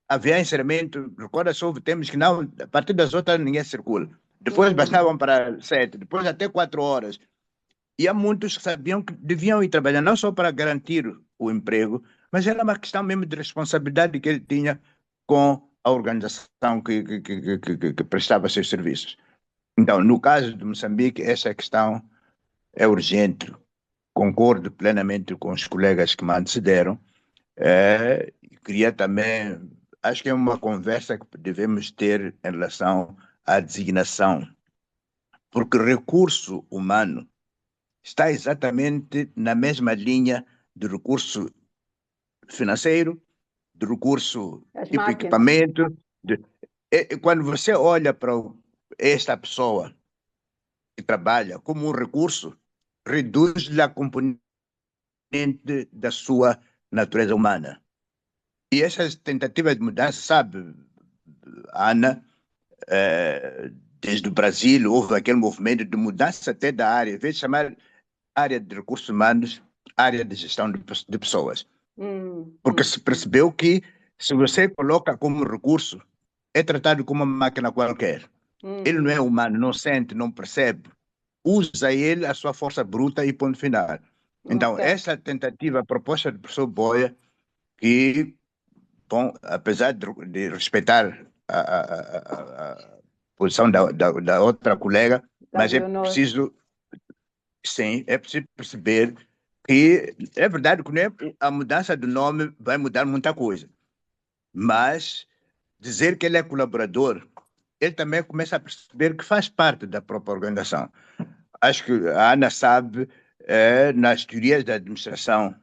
havia encerramento, recorda se houve tempos que não, a partir das 8 ninguém circula. Depois baixavam para 7, depois até 4 horas. E há muitos que sabiam que deviam ir trabalhar, não só para garantir o emprego, mas era uma questão mesmo de responsabilidade que ele tinha com a organização que prestava seus serviços. Então, no caso de Moçambique, essa questão é urgente. Concordo plenamente com os colegas que me antecederam. Queria também, acho que é uma conversa que devemos ter em relação à designação, porque recurso humano está exatamente na mesma linha do recurso financeiro, do recurso tipo equipamento. Quando você olha para esta pessoa que trabalha como um recurso, reduz a componente da sua natureza humana. E essas tentativas de mudança, sabe, Ana, desde o Brasil houve aquele movimento de mudança até da área, em vez de chamar área de recursos humanos, área de gestão de pessoas. Porque se percebeu que se você coloca como recurso, é tratado como uma máquina qualquer. Ele não é humano, não sente, não percebe. Usa ele a sua força bruta e ponto final. Então, essa tentativa, a proposta do professor Boia, que, bom, apesar de respeitar a posição da outra colega, mas é preciso, sim, é preciso perceber que é verdade que a mudança do nome vai mudar muita coisa, mas dizer que ele é colaborador, ele também começa a perceber que faz parte da própria organização. Acho que a Ana sabe, nas teorias da administração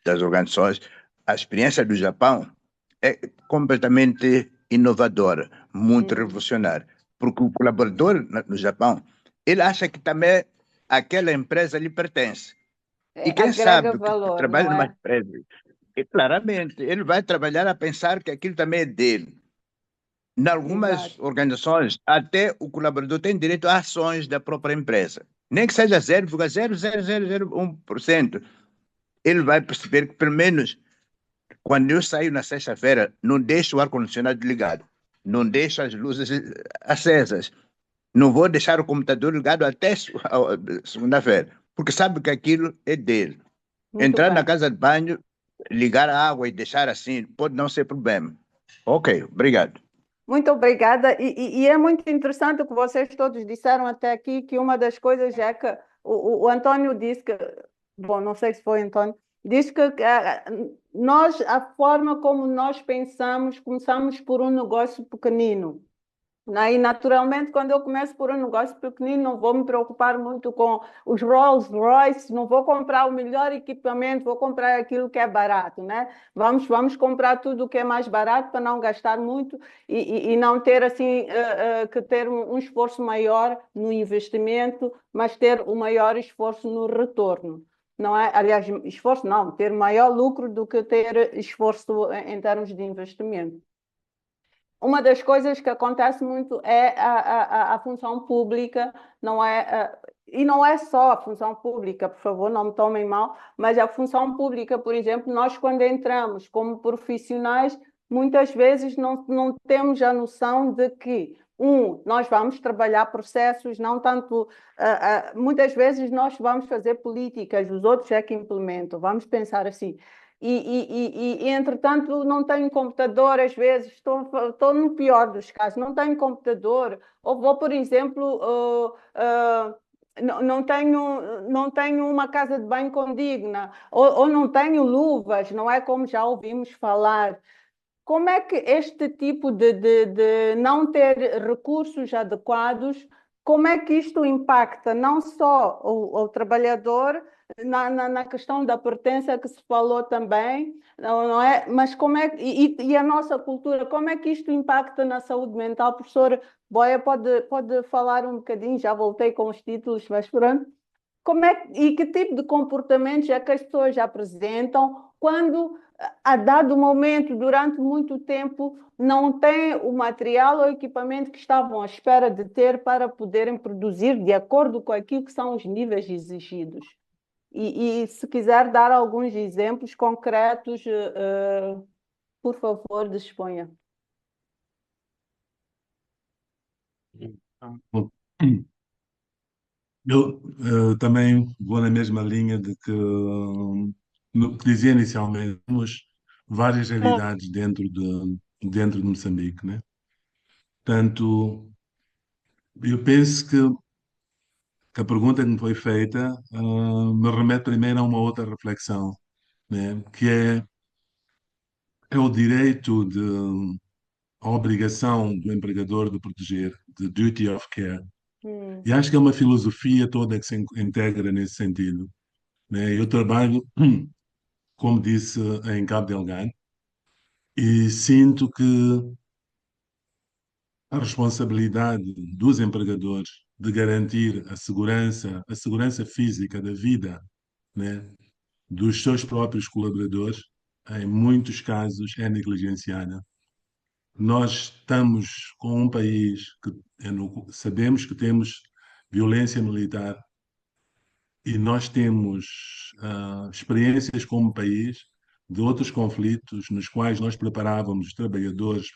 das organizações, a experiência do Japão é completamente inovadora, muito revolucionária, porque o colaborador no Japão, ele acha que também aquela empresa lhe pertence. E quem agrega sabe que valor, trabalha não numa é? empresa, e claramente ele vai trabalhar a pensar que aquilo também é dele. Em algumas Exato. organizações, até o colaborador tem direito a ações da própria empresa. Nem que seja 0,00001%. Ele vai perceber que, pelo menos, quando eu saio na sexta-feira, não deixo o ar-condicionado ligado, não deixo as luzes acesas, não vou deixar o computador ligado até segunda-feira, porque sabe que aquilo é dele. Muito Entrar na bem. casa de banho, ligar a água e deixar assim, pode não ser problema. Ok, obrigado. Muito obrigada. E é muito interessante o que vocês todos disseram até aqui, que uma das coisas é que o António disse que, bom, não sei se foi António, diz que nós, a forma como nós pensamos, começamos por um negócio pequenino. Né? E naturalmente, quando eu começo por um negócio pequenino, não vou me preocupar muito com os Rolls Royce, não vou comprar o melhor equipamento, vou comprar aquilo que é barato, né? Vamos comprar tudo o que é mais barato para não gastar muito e não ter assim que ter um esforço maior no investimento, mas ter o maior esforço no retorno. Não é? Aliás, esforço não, ter maior lucro do que ter esforço em termos de investimento. Uma das coisas que acontece muito é a função pública, não é, e não é só a função pública, por favor, não me tomem mal, mas a função pública, por exemplo, nós quando entramos como profissionais, muitas vezes não temos a noção de que, nós vamos trabalhar processos, não tanto, muitas vezes nós vamos fazer políticas, os outros é que implementam, vamos pensar assim. Entretanto, não tenho computador, às vezes, estou no pior dos casos, não tenho computador, ou vou, por exemplo, não tenho uma casa de banho condigna, ou não tenho luvas, não é como já ouvimos falar. Como é que este tipo de não ter recursos adequados, como é que isto impacta não só o trabalhador na questão da pertença que se falou também, não é? Mas como é e a nossa cultura, como é que isto impacta na saúde mental? Professor Boia, pode falar um bocadinho, já voltei com os títulos, mas pronto. E que tipo de comportamentos é que as pessoas apresentam quando, a dado momento, durante muito tempo, não têm o material ou equipamento que estavam à espera de ter para poderem produzir de acordo com aquilo que são os níveis exigidos? E se quiser dar alguns exemplos concretos, por favor, disponha. Bom, eu também vou na mesma linha de que, no que dizia inicialmente, temos várias realidades dentro de Moçambique, né? Portanto, eu penso que a pergunta que me foi feita, me remete primeiro a uma outra reflexão, né? Que é o direito a obrigação do empregador de proteger, the duty of care. Hum, E acho que é uma filosofia toda que se integra nesse sentido, né? Eu trabalho, como disse, em Cabo Delgado e sinto que a responsabilidade dos empregadores de garantir a segurança física da vida, né, dos seus próprios colaboradores, em muitos casos é negligenciada. Nós estamos com um país que sabemos que temos violência militar e nós temos experiências como país de outros conflitos nos quais nós preparávamos os trabalhadores.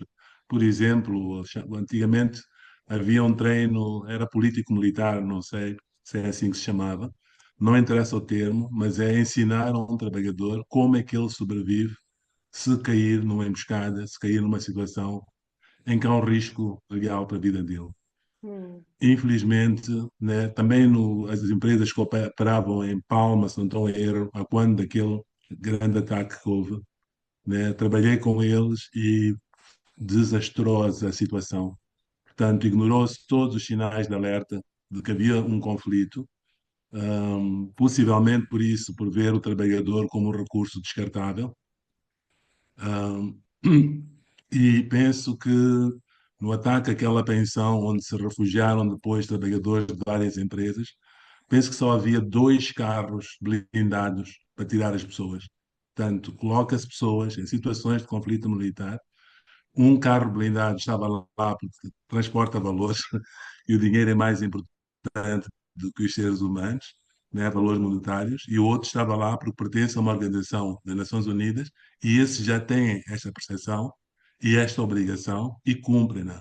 Por exemplo, antigamente havia um treino, era político-militar, não sei se é assim que se chamava, não interessa o termo, mas é ensinar a um trabalhador como é que ele sobrevive se cair numa emboscada, se cair numa situação em que há um risco real para a vida dele. hum, Infelizmente, né, também as empresas que operavam em Palma, se não estou em erro, a quando daquele grande ataque que houve, né, trabalhei com eles e desastrosa a situação. Portanto, ignorou-se todos os sinais de alerta de que havia um conflito, possivelmente por isso, por ver o trabalhador como um recurso descartável. Um, e penso que no ataque àquela pensão onde se refugiaram depois trabalhadores de várias empresas, penso que só havia 2 carros blindados para tirar as pessoas. Portanto, coloca-se pessoas em situações de conflito militar. Um carro blindado estava lá porque transporta valores e o dinheiro é mais importante do que os seres humanos, né, valores monetários, e o outro estava lá porque pertence a uma organização das Nações Unidas e esses já têm esta percepção e esta obrigação e cumprem-na.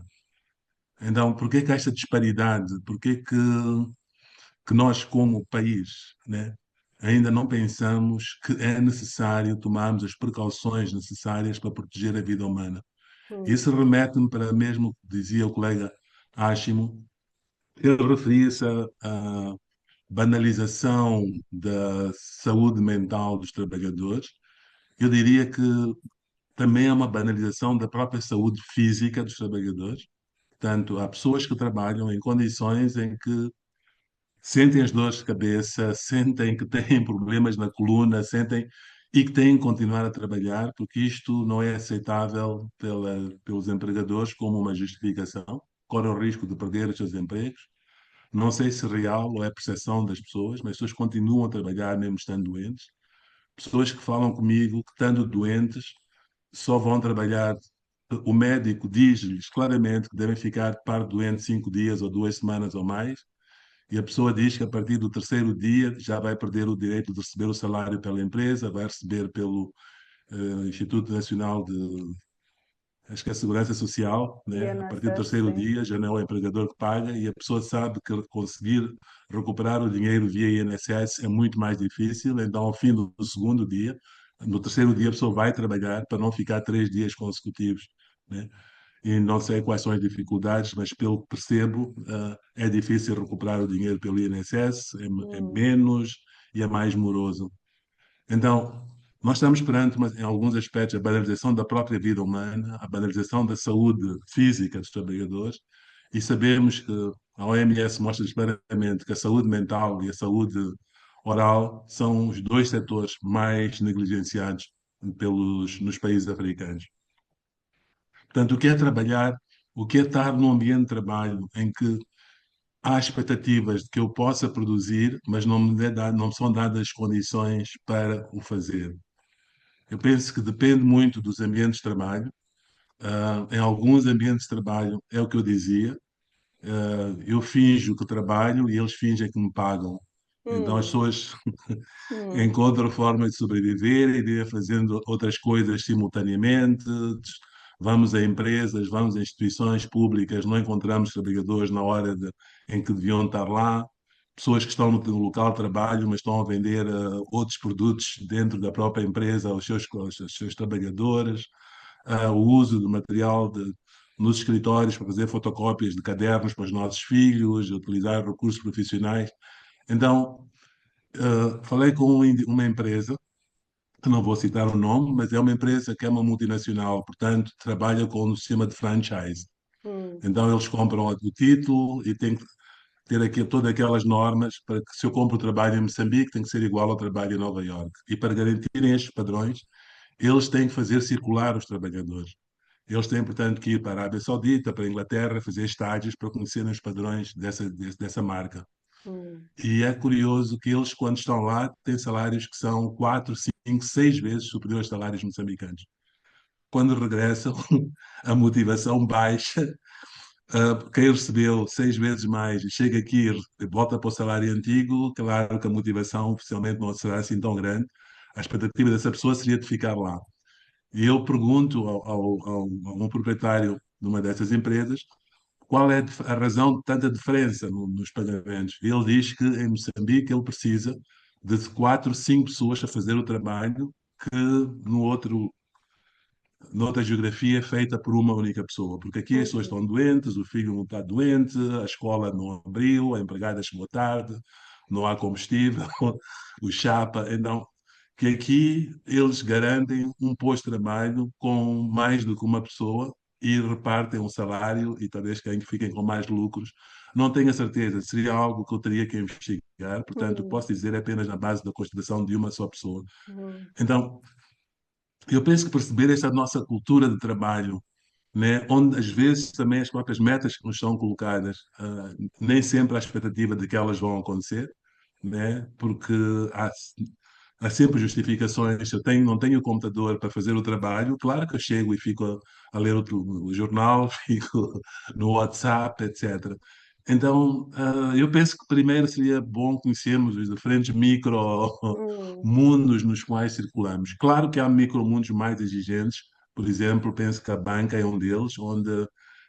Então, por que que há esta disparidade? Por que nós, como país, né, ainda não pensamos que é necessário tomarmos as precauções necessárias para proteger a vida humana? hum, Isso remete-me para mesmo o que dizia o colega Áchimo, ele referia-se à banalização da saúde mental dos trabalhadores. Eu diria que também é uma banalização da própria saúde física dos trabalhadores. Portanto, há pessoas que trabalham em condições em que sentem as dores de cabeça, sentem que têm problemas na coluna, sentem e que têm que continuar a trabalhar, porque isto não é aceitável pelos empregadores como uma justificação. Corre o risco de perder os seus empregos. Não sei se real ou é percepção das pessoas, mas as pessoas continuam a trabalhar mesmo estando doentes. Pessoas que falam comigo que, estando doentes, só vão trabalhar. O médico diz-lhes claramente que devem ficar de par doente 5 dias ou 2 semanas ou mais, e a pessoa diz que a partir do terceiro dia já vai perder o direito de receber o salário pela empresa, vai receber pelo Instituto Nacional de, acho que é a Segurança Social, né? A partir do INSS, terceiro sim. dia já não é o empregador que paga e a pessoa sabe que conseguir recuperar o dinheiro via INSS é muito mais difícil, então ao fim do segundo dia, no terceiro dia a pessoa vai trabalhar para não ficar 3 dias consecutivos, né? E não sei quais são as dificuldades, mas pelo que percebo, é difícil recuperar o dinheiro pelo INSS, é Hum, menos e é mais moroso. Então, nós estamos perante, em alguns aspectos, a banalização da própria vida humana, a banalização da saúde física dos trabalhadores, e sabemos que a OMS mostra claramente que a saúde mental e a saúde oral são os 2 setores mais negligenciados nos países africanos. Portanto, o que é trabalhar, o que é estar num ambiente de trabalho em que há expectativas de que eu possa produzir, mas não me são dadas as condições para o fazer. Eu penso que depende muito dos ambientes de trabalho. Em alguns ambientes de trabalho, é o que eu dizia, eu finjo que trabalho e eles fingem que me pagam. Então as hum, pessoas hum, encontram formas de sobreviver e de ir fazendo outras coisas simultaneamente. Vamos a empresas, vamos a instituições públicas, não encontramos trabalhadores na hora em que deviam estar lá. Pessoas que estão no local de trabalho, mas estão a vender outros produtos dentro da própria empresa aos seus trabalhadores. O uso de material nos escritórios para fazer fotocópias de cadernos para os nossos filhos, utilizar recursos profissionais. Então, falei com uma empresa, que não vou citar o nome, mas é uma empresa que é uma multinacional, portanto, trabalha com o sistema de franchise. hum, Então, eles compram o título e têm que ter aqui todas aquelas normas para que, se eu compro o trabalho em Moçambique, tem que ser igual ao trabalho em Nova Iorque. E para garantirem estes padrões, eles têm que fazer circular os trabalhadores. Eles têm, portanto, que ir para a Arábia Saudita, para a Inglaterra, fazer estágios para conhecerem os padrões dessa marca. hum. E é curioso que eles, quando estão lá, têm salários que são 4, 5, 6 vezes superiores aos salários moçambicanos. Quando regressam, a motivação baixa. Quem recebeu 6 vezes mais e chega aqui e volta para o salário antigo, claro que a motivação oficialmente não será assim tão grande. A expectativa dessa pessoa seria de ficar lá. E eu pergunto a um proprietário de uma dessas empresas qual é a razão de tanta diferença nos pagamentos. Ele diz que em Moçambique ele precisa de 4, 5 pessoas a fazer o trabalho que no outro, noutra geografia é feita por uma única pessoa. Porque aqui as pessoas Uhum. estão doentes, o filho não está doente, a escola não abriu, a empregada chegou tarde, não há combustível, o chapa. Então, que aqui eles garantem um posto de trabalho com mais do que uma pessoa e repartem um salário e talvez quem fiquem com mais lucros. Não tenho a certeza, seria algo que eu teria que investigar, portanto, Hum, posso dizer apenas na base da constatação de uma só pessoa. hum, Então, eu penso que perceber esta nossa cultura de trabalho, né, onde às vezes também as próprias metas que nos são colocadas, nem sempre há expectativa de que elas vão acontecer, né? Porque há, há sempre justificações. Se eu não tenho computador para fazer o trabalho, claro que eu chego e fico a ler o jornal, fico no WhatsApp, etc. Então, eu penso que primeiro seria bom conhecermos os diferentes Hum, micro-mundos nos quais circulamos. Claro que há micro-mundos mais exigentes, por exemplo, penso que a banca é um deles, onde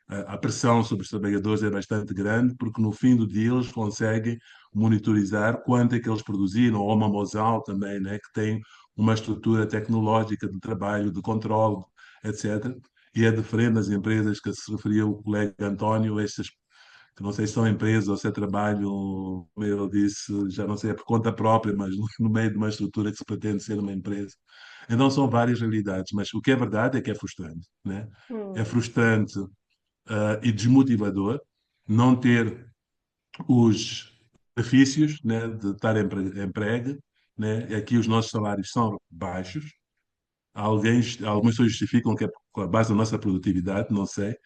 a pressão sobre os trabalhadores é bastante grande, porque no fim do dia eles conseguem monitorizar quanto é que eles produziram, ou uma Mosal também, né, que tem uma estrutura tecnológica de trabalho, de controle, etc. E é diferente das empresas que se referia o colega António, estas que não sei se são empresas ou se é trabalho, como ele disse, já não sei, é por conta própria, mas no meio de uma estrutura que se pretende ser uma empresa. Então são várias realidades, mas o que é verdade é que é frustrante, né? É hum, frustrante, e desmotivador não ter os benefícios, né, de estar emprego, né? E aqui os nossos salários são baixos. Algumas pessoas justificam que é com a base da nossa produtividade, não sei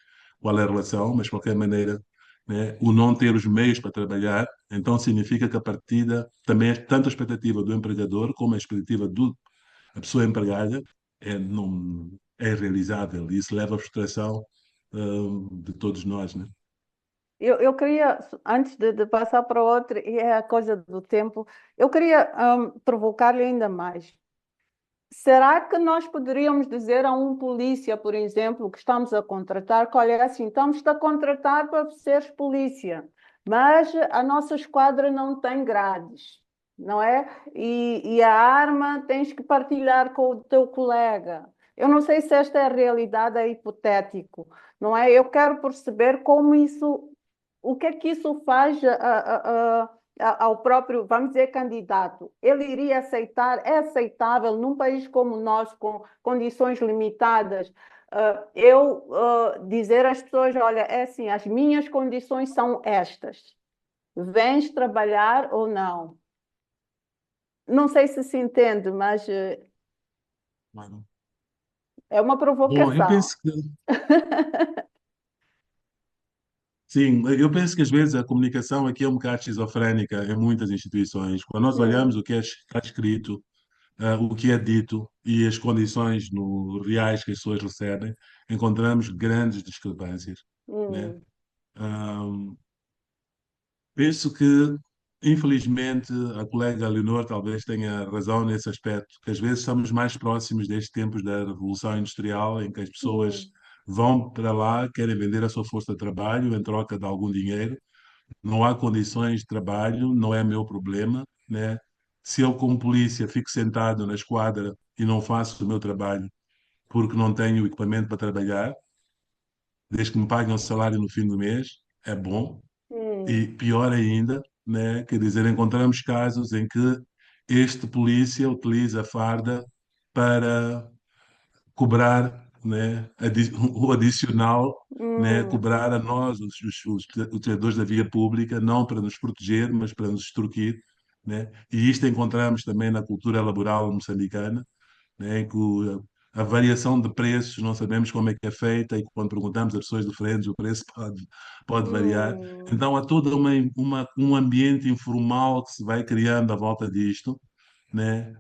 qual é a relação, mas de qualquer maneira, né, o não ter os meios para trabalhar, então significa que a partida também é tanto a expectativa do empregador como a expectativa da pessoa empregada não, é realizável e isso leva à frustração, de todos nós, né? eu queria, antes de passar para outra, e é a coisa do tempo, eu queria provocar-lhe ainda mais. Será que nós poderíamos dizer a um polícia, por exemplo, que estamos a contratar, que olha, é assim, estamos a contratar para seres polícia, mas a nossa esquadra não tem grades, não é? E a arma tens que partilhar com o teu colega. Eu não sei se esta é a realidade, é hipotético, não é? Eu quero perceber como isso, o que é que isso faz ao próprio, vamos dizer, candidato. Ele iria aceitar, é aceitável num país como o nosso, com condições limitadas, dizer às pessoas, olha, é assim, as minhas condições são estas. Vens trabalhar ou não? Não sei se se entende, mas Claro. é uma Bom, eu provocação. penso que sim, eu penso que às vezes a comunicação aqui é um bocado esquizofrénica em muitas instituições. Quando nós olhamos Hum, o que está escrito, o que é dito e as condições reais que as pessoas recebem, encontramos grandes discrepâncias, né? hum, Ahm, Penso que, infelizmente, a colega Leonor talvez tenha razão nesse aspecto, que às vezes estamos mais próximos destes tempos da Revolução Industrial, em que as pessoas hum, vão para lá, querem vender a sua força de trabalho em troca de algum dinheiro. Não há condições de trabalho, não é meu problema, né? Se eu, como polícia, fico sentado na esquadra e não faço o meu trabalho porque não tenho equipamento para trabalhar, desde que me paguem o salário no fim do mês, é bom. hum, E pior ainda, né? Quer dizer, encontramos casos em que este polícia utiliza a farda para cobrar, né, o adicional, né, hum, cobrar a nós, os utilizadores da via pública, não para nos proteger, mas para nos extorquir, né? E isto encontramos também na cultura laboral moçambicana, né, em que a variação de preços não sabemos como é que é feita e quando perguntamos a pessoas diferentes o preço pode variar. hum, Então há todo um ambiente informal que se vai criando à volta disto, né,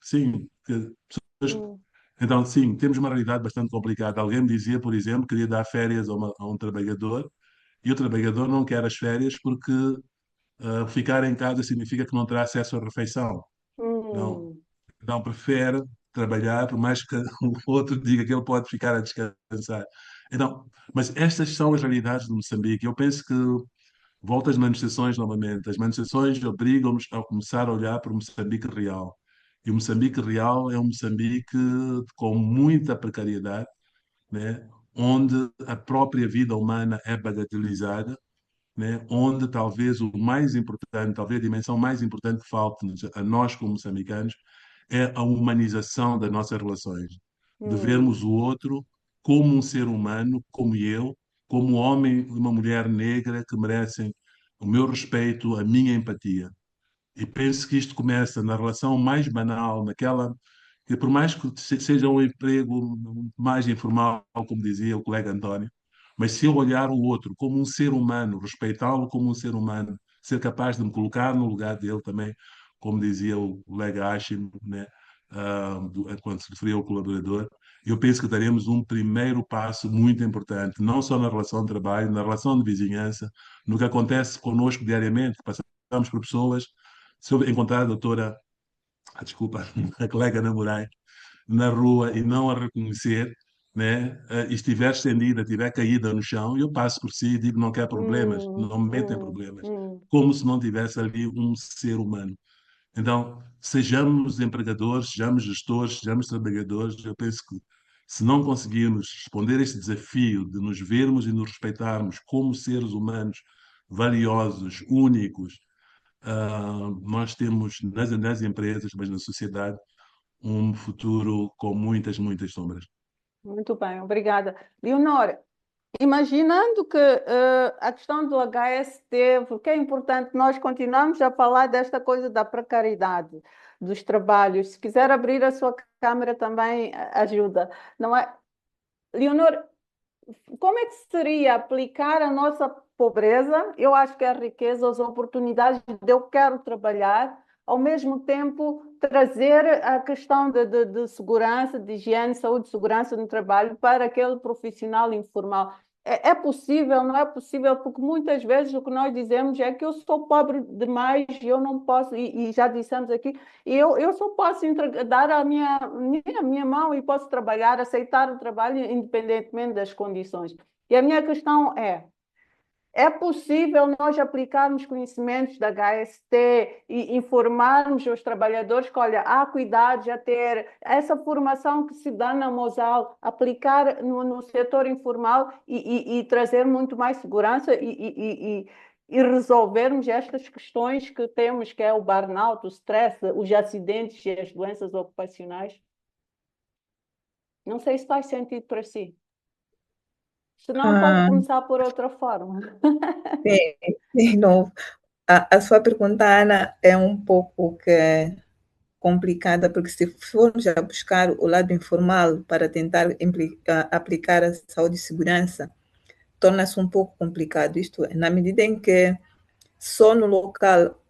sim, pessoas hum, então, sim, temos uma realidade bastante complicada. Alguém me dizia, por exemplo, que queria dar férias a um trabalhador e o trabalhador não quer as férias porque ficar em casa significa que não terá acesso à refeição. Não, hum, não prefere trabalhar, por mais que o outro diga que ele pode ficar a descansar. Então, mas estas são as realidades de Moçambique. Eu penso que volta às manifestações novamente. As manifestações obrigam-nos a começar a olhar para o Moçambique real. E o Moçambique real é um Moçambique com muita precariedade, né? Onde a própria vida humana é bagatelizada, né? Onde talvez o mais importante, talvez a dimensão mais importante que falte a nós como moçambicanos é a humanização das nossas relações. De hum, vermos o outro como um ser humano, como eu, como um homem e uma mulher negra que merecem o meu respeito, a minha empatia. E penso que isto começa na relação mais banal, naquela que por mais que seja um emprego mais informal, como dizia o colega António, mas se eu olhar o outro como um ser humano, respeitá-lo como um ser humano, ser capaz de me colocar no lugar dele também, como dizia o colega Hashim, né? Quando se referia ao colaborador. Eu penso que daremos um primeiro passo muito importante, não só na relação de trabalho, na relação de vizinhança, no que acontece conosco diariamente. Passamos por pessoas, se eu encontrar a doutora, desculpa, a colega Namorai, na rua e não a reconhecer, né? E estiver estendida, estiver caída no chão, eu passo por si e digo não quer problemas, não me metem problemas, como se não tivesse ali um ser humano. Então, sejamos empregadores, sejamos gestores, sejamos trabalhadores. Eu penso que se não conseguirmos responder a este desafio de nos vermos e nos respeitarmos como seres humanos valiosos, únicos, nós temos nas empresas, mas na sociedade, um futuro com muitas, muitas sombras. Muito bem, obrigada. Leonor, imaginando que a questão do HST, porque é importante nós continuarmos a falar desta coisa da precariedade dos trabalhos. Se quiser abrir a sua câmera também ajuda, não é? Leonor, como é que seria aplicar a nossa pobreza? Eu acho que é a riqueza, as oportunidades de eu quero trabalhar, ao mesmo tempo trazer a questão de segurança, de higiene, saúde, segurança no trabalho para aquele profissional informal. É possível, não é possível, porque muitas vezes o que nós dizemos é que eu sou pobre demais e eu não posso, e já dissemos aqui, eu só posso dar a minha mão e posso trabalhar, aceitar o trabalho independentemente das condições. E a minha questão é possível nós aplicarmos conhecimentos da HST e informarmos os trabalhadores que, olha, há cuidados a ter essa formação que se dá na Mosal, aplicar no setor informal e trazer muito mais segurança e resolvermos estas questões que temos, que é o burnout, o stress, os acidentes e as doenças ocupacionais? Não sei se faz sentido para si. Se não, pode Ah, começar por outra forma. de novo, a sua pergunta, Ana, é um pouco complicada, porque se formos a buscar o lado informal para tentar aplicar a saúde e segurança, torna-se um pouco complicado. Isto é, na medida em que só no local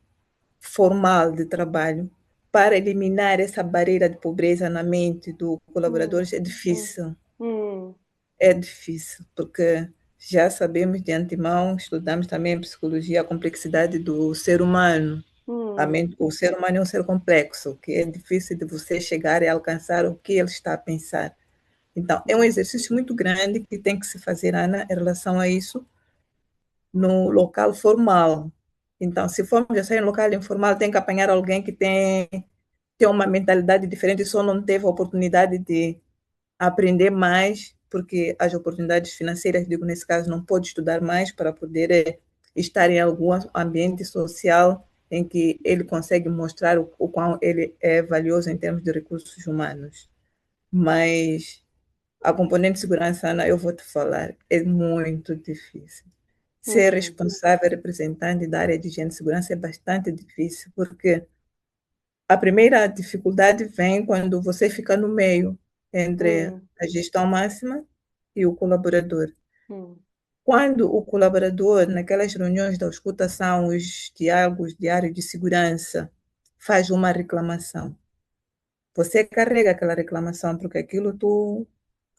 formal de trabalho, para eliminar essa barreira de pobreza na mente do colaborador, é difícil. É difícil, porque já sabemos de antemão, estudamos também em psicologia, a complexidade do ser humano. O ser humano é um ser complexo, que é difícil de você chegar e alcançar o que ele está a pensar. Então, é um exercício muito grande que tem que se fazer, Ana, em relação a isso, no local formal. Então, se formos já sair no local informal, tem que apanhar alguém que tem uma mentalidade diferente, só não teve a oportunidade de aprender mais, porque as oportunidades financeiras, digo, nesse caso, não pode estudar mais para poder estar em algum ambiente social em que ele consegue mostrar o quão ele é valioso em termos de recursos humanos. Mas a componente de segurança, Ana, eu vou te falar, é muito difícil. Ser responsável representante da área de higiene e segurança é bastante difícil, porque a primeira dificuldade vem quando você fica no meio entre a gestão máxima e o colaborador. Quando o colaborador, naquelas reuniões da auscultação, os diálogos diários de segurança, faz uma reclamação, você carrega aquela reclamação, porque aquilo tu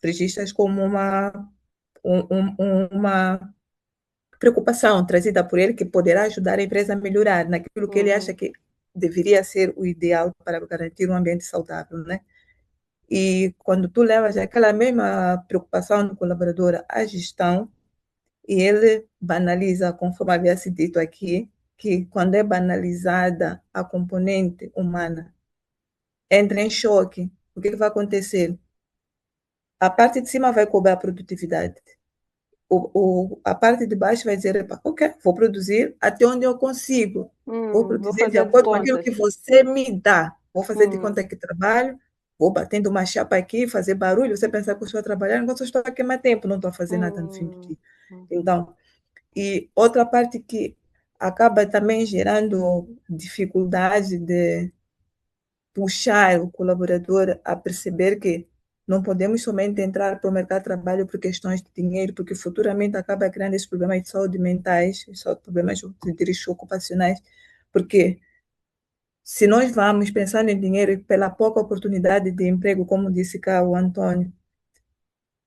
registras como uma preocupação trazida por ele que poderá ajudar a empresa a melhorar naquilo que ele acha que deveria ser o ideal para garantir um ambiente saudável, né? E quando tu levas aquela mesma preocupação do colaborador à gestão, e ele banaliza, conforme havia se dito aqui, que quando é banalizada a componente humana, entra em choque. O que vai acontecer? A parte de cima vai cobrar a produtividade. A parte de baixo vai dizer, ok, vou produzir até onde eu consigo. Vou Vou produzir de fazer de acordo com aquilo contas. que você me dá. Vou fazer de conta que trabalho, vou batendo uma chapa aqui, fazer barulho, você pensar que eu estou a trabalhar, enquanto eu estou a queimar tempo, não estou a fazer nada no fim do dia. Então, e outra parte que acaba também gerando dificuldade de puxar o colaborador a perceber que Não podemos somente entrar para o mercado de trabalho por questões de dinheiro, porque futuramente acaba criando esses problemas de saúde mentais, problemas de risco ocupacionais, porque se nós vamos pensando em dinheiro e pela pouca oportunidade de emprego, como disse cá o Antônio,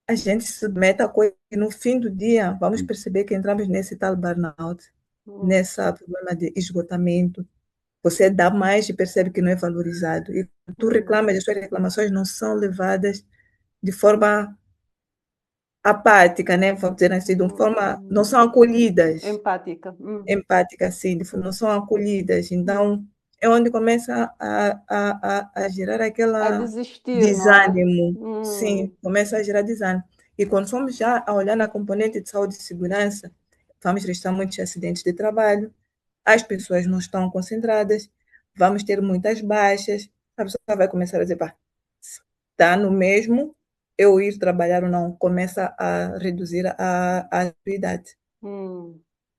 a gente se submete a coisa e no fim do dia vamos perceber que entramos nesse tal burnout, nesse problema de esgotamento. Você dá mais e percebe que não é valorizado. E tu reclamas, as suas reclamações não são levadas de forma apática, né? Vamos dizer assim, de uma forma, não são acolhidas. Empática. Empática, sim, não são acolhidas. Então, é onde começa a gerar A aquela desistir, não é? desânimo. Sim, começa a gerar desânimo. E quando formos já a olhar na componente de saúde e segurança, vamos registrar muitos acidentes de trabalho, as pessoas não estão concentradas, vamos ter muitas baixas, a pessoa vai começar a dizer, pá, está no mesmo eu ir trabalhar ou não, começa a reduzir a atividade.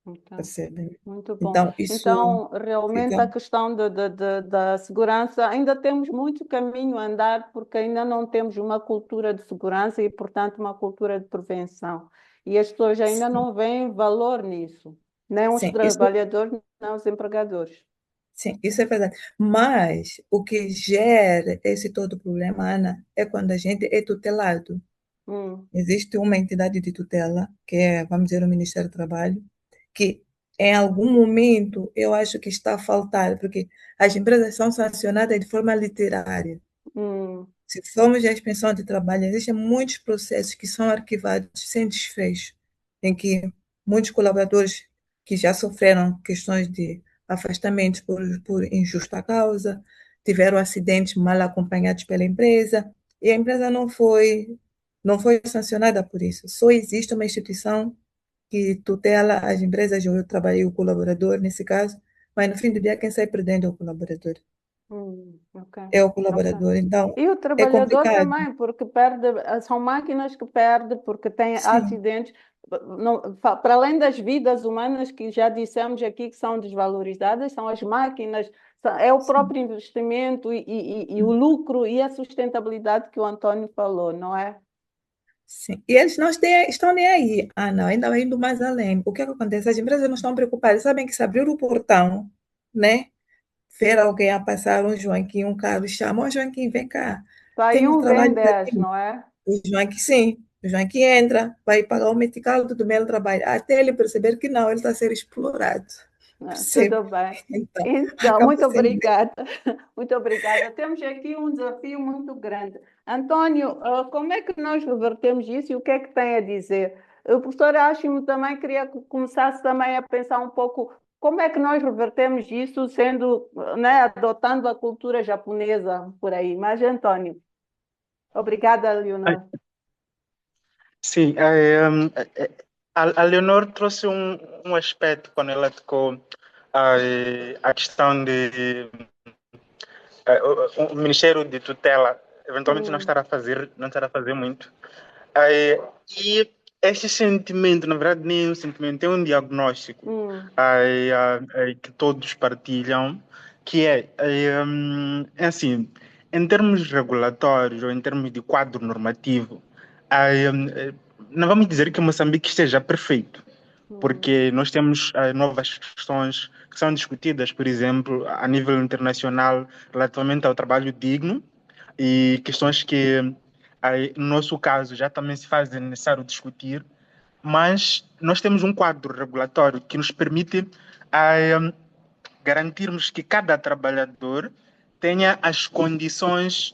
Então, Percebem? muito bom. Então, isso Então, realmente fica. a questão da segurança, ainda temos muito caminho a andar, porque ainda não temos uma cultura de segurança e, portanto, uma cultura de prevenção. E as pessoas ainda Sim, não veem valor nisso, nem os sim, isso, trabalhadores, nem os empregadores. sim, isso é verdade. Mas o que gera esse todo problema, Ana, é quando a gente é tutelado. Hum, Existe uma entidade de tutela, que é, vamos dizer, o Ministério do Trabalho, que em algum momento eu acho que está a faltar, porque as empresas são sancionadas de forma literária. hum, Se formos à inspeção de trabalho, existem muitos processos que são arquivados sem desfecho, em que muitos colaboradores que já sofreram questões de afastamentos por injusta causa, tiveram acidentes mal acompanhados pela empresa, e a empresa não foi sancionada por isso. Só existe uma instituição que tutela as empresas, eu trabalhei o colaborador nesse caso, mas no fim do dia quem sai perdendo é o colaborador. ok, É o ok. colaborador, então E o é trabalhador complicado. também, porque perde, são máquinas que perdem, porque têm Sim, acidentes, para além das vidas humanas que já dissemos aqui que são desvalorizadas, são as máquinas, é o sim, próprio investimento e o lucro e a sustentabilidade que o Antônio falou, não é? sim. E eles não estão nem aí. Ah, não, ainda vai indo mais além. O que é que acontece? As empresas não estão preocupadas. Sabem que se abrir o portão, né? Ver alguém a passar, um Joaquim, um carro, chama, ô Joaquim, vem cá. Sai Tem um um, vem trabalho para 10, ti. não é? O Joaquim, sim. O Joaquim entra, vai pagar o meticado do meu trabalho, até ele perceber que não, ele está a ser explorado. Tudo Percebe? bem. Então, Então, acaba muito sendo isso. obrigada. Muito obrigada. Temos aqui um desafio muito grande. Antônio, como é que nós revertemos isso e o que é que tem a dizer? O professor Ashimo também queria que começasse também a pensar um pouco como é que nós revertemos isso sendo, né, adotando a cultura japonesa por aí. Mas, Antônio, obrigada, Ai, Leonor. sim, a Leonor trouxe um aspecto quando ela tocou a questão de o Ministério de Tutela eventualmente Hum, não estará a fazer muito. Eh, e esse sentimento, na verdade, nem é um sentimento, é um diagnóstico hum, que todos partilham, que é assim, em termos regulatórios ou em termos de quadro normativo, não vamos dizer que Moçambique esteja perfeito, hum, porque nós temos novas questões que são discutidas, por exemplo, a nível internacional, relativamente ao trabalho digno, e questões que, no nosso caso, já também se faz necessário discutir, mas nós temos um quadro regulatório que nos permite garantirmos que cada trabalhador tenha as condições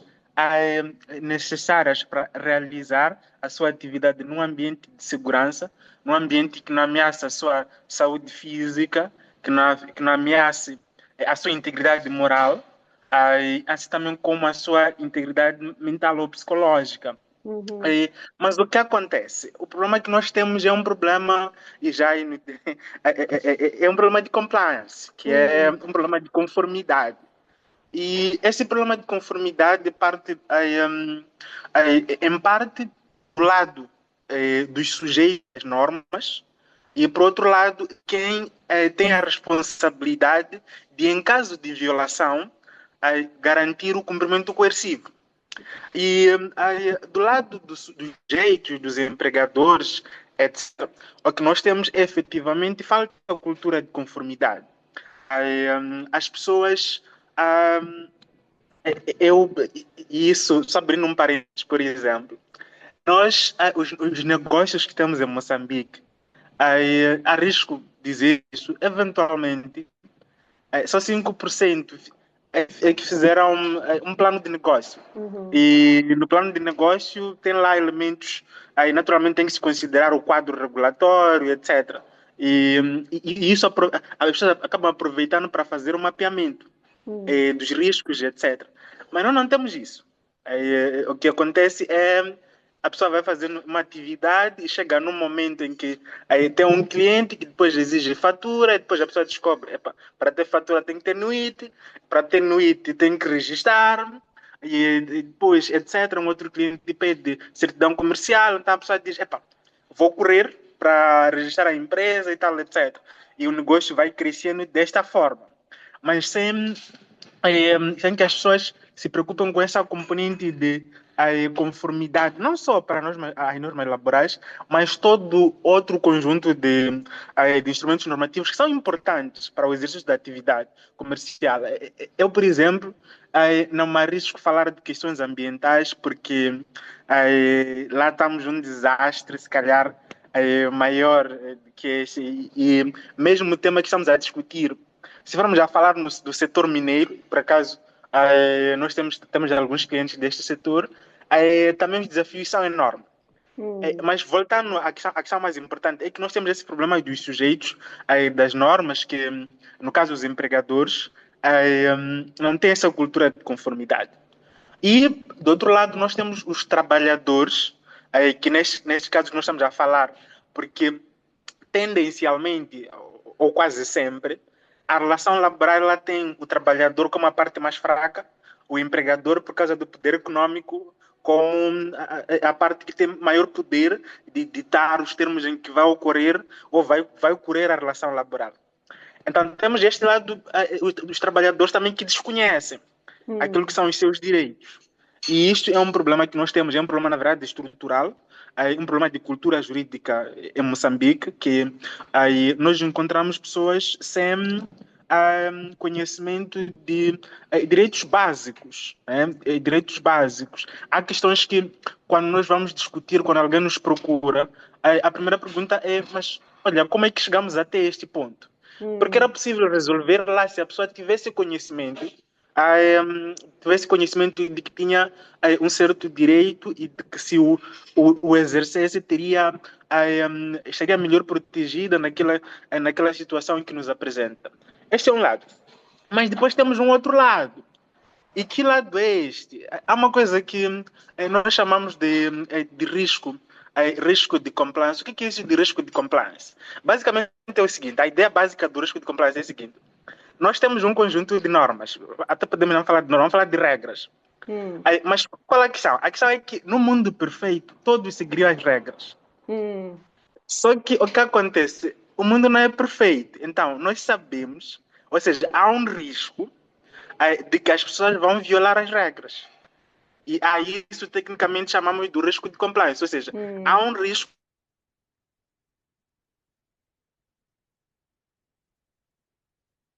necessárias para realizar a sua atividade num ambiente de segurança, num ambiente que não ameaça a sua saúde física, que não ameace a sua integridade moral, assim também como a sua integridade mental ou psicológica. uhum, Mas o que acontece? O problema que nós temos é um problema, e já é um problema de compliance, que é hum, um problema de conformidade. E esse problema de conformidade parte, em parte, do lado dos sujeitos às normas, e, por outro lado, quem tem a responsabilidade de, em caso de violação, garantir o cumprimento coercivo. Aí, do lado dos jeitos, dos empregadores, etc., o que nós temos é efetivamente falta de cultura de conformidade. Aí, as pessoas. hum, eu, isso, só abrindo um parênteses, por exemplo, os negócios que temos em Moçambique, aí, arrisco dizer isso, eventualmente, só 5% é que fizeram um plano de negócio. Uhum. E no plano de negócio tem lá elementos, aí naturalmente tem que se considerar o quadro regulatório, etc. E isso as pessoas acabam aproveitando para fazer um mapeamento dos riscos, etc. Mas nós não temos isso. O que acontece é a pessoa vai fazendo uma atividade e chega num momento em que tem um cliente que depois exige fatura, e depois a pessoa descobre, epa, para ter fatura tem que ter NUIT, para ter NUIT tem que registrar, e depois, etc. Um outro cliente pede certidão comercial, então a pessoa diz, epa, vou correr para registrar a empresa e tal, etc. E o negócio vai crescendo desta forma. Mas sem que as pessoas se preocupem com essa componente de conformidade, não só para as normas laborais, mas todo outro conjunto de instrumentos normativos que são importantes para o exercício da atividade comercial. Eu, por exemplo, não me arrisco a falar de questões ambientais, porque lá estamos num desastre, se calhar, maior que esse. E mesmo o tema que estamos a discutir, se formos a falar do setor mineiro, por acaso, nós temos alguns clientes deste setor, também os desafios são enormes. Mas voltando à questão mais importante, é que nós temos esse problema dos sujeitos, das normas, que, no caso, os empregadores, não têm essa cultura de conformidade. E, do outro lado, nós temos os trabalhadores, que neste caso que nós estamos a falar, porque tendencialmente, ou quase sempre, a relação laboral ela tem o trabalhador como a parte mais fraca, o empregador, por causa do poder econômico, como a parte que tem maior poder de ditar os termos em que vai ocorrer ou vai ocorrer a relação laboral. Então, temos este lado, os trabalhadores também que desconhecem aquilo que são os seus direitos. E isto é um problema que nós temos, é um problema, na verdade, estrutural, um problema de cultura jurídica em Moçambique, que aí nós encontramos pessoas sem conhecimento de direitos básicos. Direitos básicos. Há questões que, quando nós vamos discutir, quando alguém nos procura, a primeira pergunta é, mas, olha, como é que chegamos até este ponto? Porque era possível resolver lá se a pessoa tivesse conhecimento de que tinha um certo direito e de que se o exercesse estaria melhor protegida naquela situação em que nos apresenta. Este é um lado. Mas depois temos um outro lado. E que lado é este? Há uma coisa que nós chamamos de risco, risco de compliance. O que é isso de risco de compliance? Basicamente é o seguinte, a ideia básica do risco de compliance é a seguinte. Nós temos um conjunto de normas, até podemos não falar de normas, vamos falar de regras. Mas qual é a questão? A questão é que no mundo perfeito, todos seguiriam as regras. Só que o que acontece? O mundo não é perfeito. Então, nós sabemos, ou seja, há um risco de que as pessoas vão violar as regras. E aí isso tecnicamente chamamos do risco de compliance, ou seja, há um risco.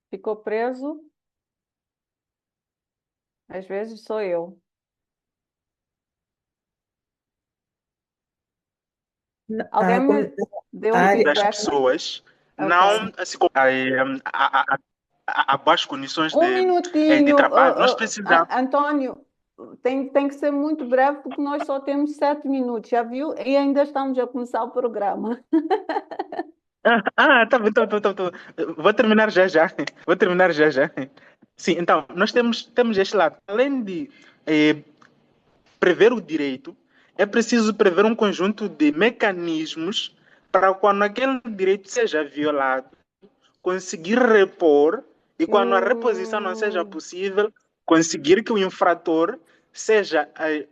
Ficou preso? Às vezes sou eu. Alguém me deu um Ai, das feedback? pessoas Ok. não se a boas condições Um de minutinho, trabalho. Nós precisamos. Antônio, tem que ser muito breve, porque nós só temos 7 minutos, já viu? E ainda estamos a começar o programa. Tá bem, tá. Vou terminar já já. Vou terminar já já. Sim, então, nós temos este lado. Além de prever o direito, é preciso prever um conjunto de mecanismos para quando aquele direito seja violado, conseguir repor e quando a reposição não seja possível, conseguir que o infrator seja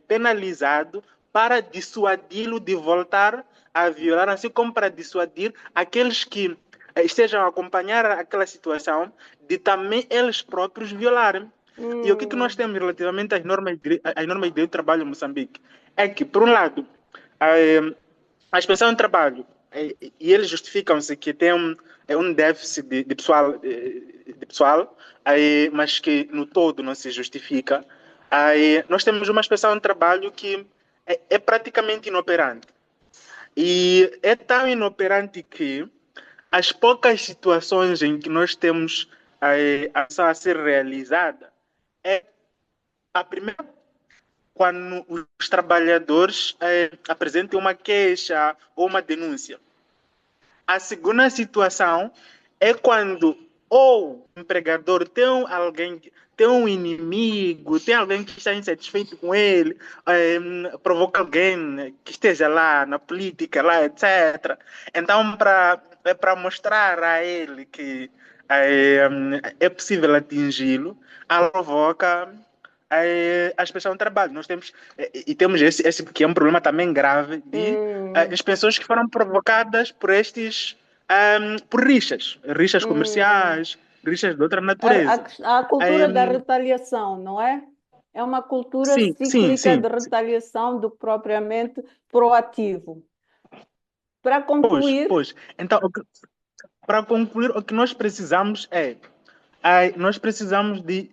penalizado para dissuadi-lo de voltar a violar, assim como para dissuadir aqueles que estejam a acompanhar aquela situação de também eles próprios violarem. E o que nós temos relativamente às normas às normas de direito do trabalho em Moçambique? É que, por um lado, a inspeção de trabalho, e eles justificam-se que tem um déficit de pessoal, mas que no todo não se justifica. Nós temos uma inspeção de trabalho que é praticamente inoperante. E é tão inoperante que as poucas situações em que nós temos a ação a ser realizada é a primeira quando os trabalhadores apresentem uma queixa ou uma denúncia. A segunda situação é quando ou o empregador tem um inimigo, tem alguém que está insatisfeito com ele, provoca alguém que esteja lá na política, lá, etc. Então, para mostrar a ele que é possível atingi-lo, ela provoca a inspeção de trabalho. Nós temos, temos esse que é um problema também grave de inspeções que foram provocadas por por rixas comerciais, rixas de outra natureza. A cultura da retaliação, não é? É uma cultura cíclica de retaliação do que propriamente proativo. Para concluir... Então, para concluir, o que nós precisamos nós precisamos de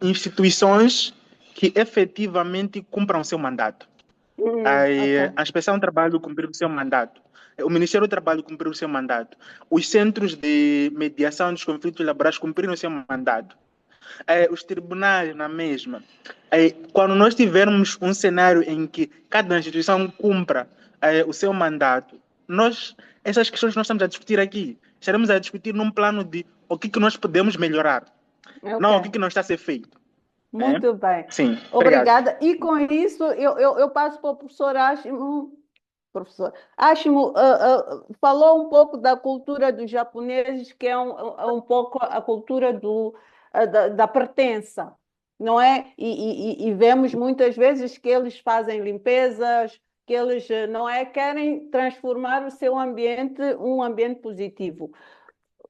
instituições que efetivamente cumpram o seu mandato. A Inspeção do Trabalho cumprir o seu mandato. O Ministério do Trabalho cumprir o seu mandato. Os centros de mediação dos conflitos laborais cumpriram o seu mandato. Os tribunais na mesma. Quando nós tivermos um cenário em que cada instituição cumpra o seu mandato, essas questões que nós estamos a discutir aqui, estaremos a discutir num plano de o que nós podemos melhorar. Não, o que não está a ser feito. Muito bem. Sim. Obrigada. Obrigado. E com isso, eu passo para o professor Ashimo. Professor Ashimo falou um pouco da cultura dos japoneses, que é um pouco a cultura da pertença, não é? E vemos muitas vezes que eles fazem limpezas, que eles não é, querem transformar o seu ambiente um ambiente positivo.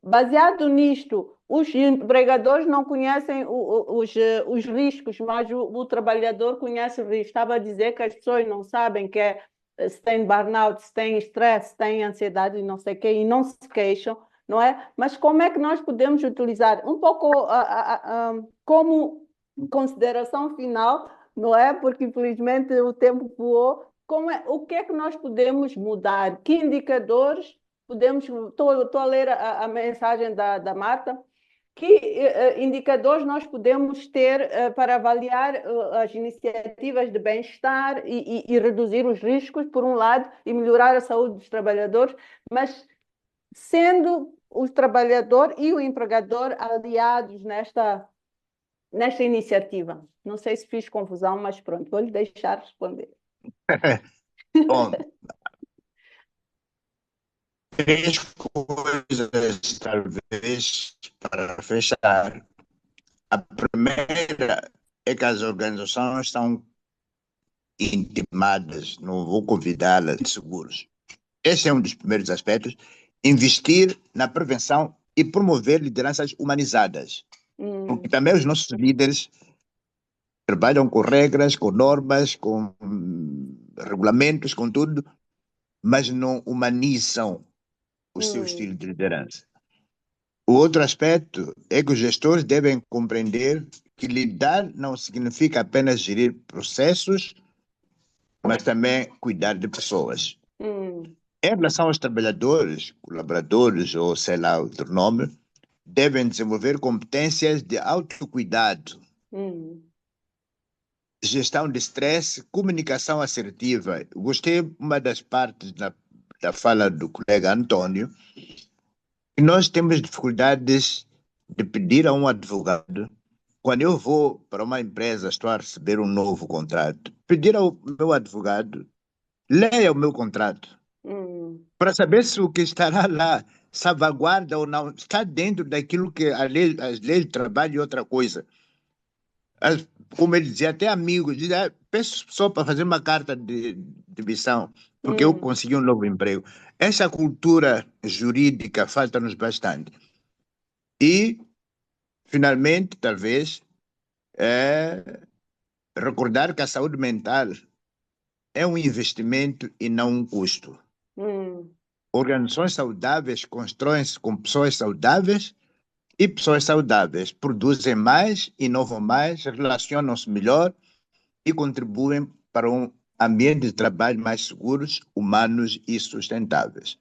Baseado nisto, os empregadores não conhecem os riscos, mas o trabalhador conhece o risco. Estava a dizer que as pessoas não sabem se tem burnout, se tem estresse, se tem ansiedade e não sei o quê, e não se queixam, não é? Mas como é que nós podemos utilizar um pouco como consideração final, não é? Porque infelizmente o tempo voou. O que é que nós podemos mudar? Que indicadores podemos... Estou a ler a mensagem da Marta. Que indicadores nós podemos ter para avaliar as iniciativas de bem-estar e reduzir os riscos, por um lado, e melhorar a saúde dos trabalhadores, mas sendo o trabalhador e o empregador aliados nesta iniciativa? Não sei se fiz confusão, mas pronto, vou lhe deixar responder. Bom, três coisas, talvez, para fechar. A primeira é que as organizações estão intimadas, não vou convidá-las de seguros. Esse é um dos primeiros aspectos. Investir na prevenção e promover lideranças humanizadas. Porque também os nossos líderes trabalham com regras, com normas, com regulamentos, com tudo, mas não humanizam o seu estilo de liderança. O outro aspecto é que os gestores devem compreender que liderar não significa apenas gerir processos, mas também cuidar de pessoas. Em relação aos trabalhadores, colaboradores ou sei lá outro nome, devem desenvolver competências de autocuidado, gestão de estresse, comunicação assertiva. Gostei uma das partes da fala do colega Antônio, que nós temos dificuldades de pedir a um advogado. Quando eu vou para uma empresa, estou a receber um novo contrato, pedir ao meu advogado, leia o meu contrato, para saber se o que estará lá salvaguarda ou não, está dentro daquilo que as leis de trabalho e outra coisa. Como ele dizia, até amigos, dizia, peço só para fazer uma carta de demissão, porque eu consegui um novo emprego. Essa cultura jurídica falta-nos bastante. E, finalmente, talvez, é recordar que a saúde mental é um investimento e não um custo. Hum, Organizações saudáveis constroem-se com pessoas saudáveis e pessoas saudáveis produzem mais, inovam mais, relacionam-se melhor e contribuem para um ambiente de trabalho mais seguros, humanos e sustentáveis.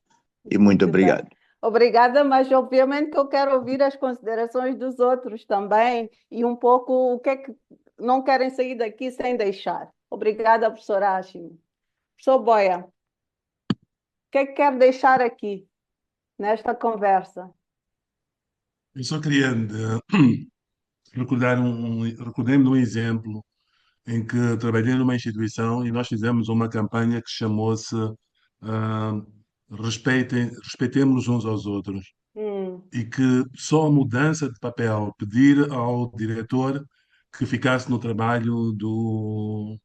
E muito muito bem. obrigado. Obrigada, mas obviamente que eu quero ouvir as considerações dos outros também e um pouco o que é que não querem sair daqui sem deixar. Obrigada, professora Ashimi. Professor Boia, o que é que quer deixar aqui nesta conversa? Eu só queria recordei-me de um exemplo em que trabalhei numa instituição e nós fizemos uma campanha que chamou-se ah, Respeitemos uns aos outros. Hum, E que só a mudança de papel, pedir ao diretor que ficasse no trabalho do,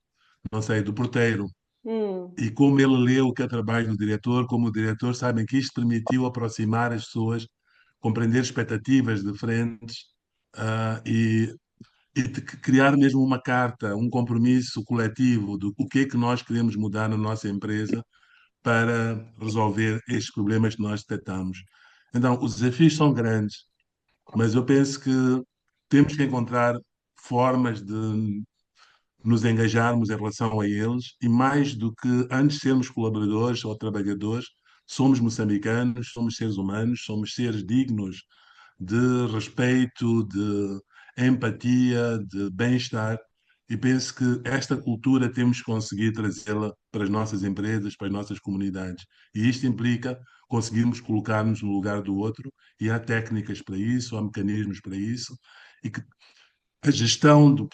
não sei, do porteiro. hum, E como ele leu o que é trabalho do diretor, como o diretor, sabem que isto permitiu aproximar as pessoas, compreender expectativas diferentes, e de criar mesmo uma carta, um compromisso coletivo do o que é que nós queremos mudar na nossa empresa para resolver estes problemas que nós detectamos. Então, os desafios são grandes, mas eu penso que temos que encontrar formas de nos engajarmos em relação a eles e mais do que antes sermos colaboradores ou trabalhadores, somos moçambicanos, somos seres humanos, somos seres dignos de respeito, de empatia, de bem-estar. E penso que esta cultura temos que conseguir trazê-la para as nossas empresas, para as nossas comunidades. E isto implica conseguirmos colocar-nos no lugar do outro, e há técnicas para isso, há mecanismos para isso, e que a gestão do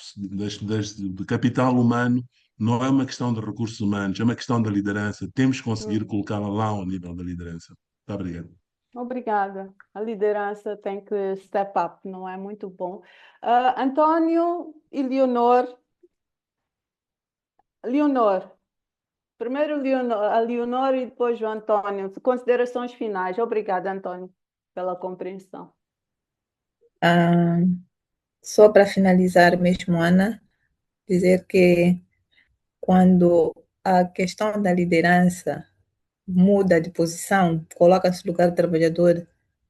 capital humano não é uma questão de recursos humanos, é uma questão da liderança. Temos que conseguir hum. colocá-la lá ao nível da liderança. Muito obrigado. Obrigada. A liderança tem que step up, não é muito bom. Antônio e Leonor. Leonor, primeiro a Leonor e depois o Antônio. Considerações finais. Obrigada, Antônio, pela compreensão. Ah, só para finalizar mesmo, Ana, dizer que quando a questão da liderança muda de posição, coloca-se no lugar do trabalhador,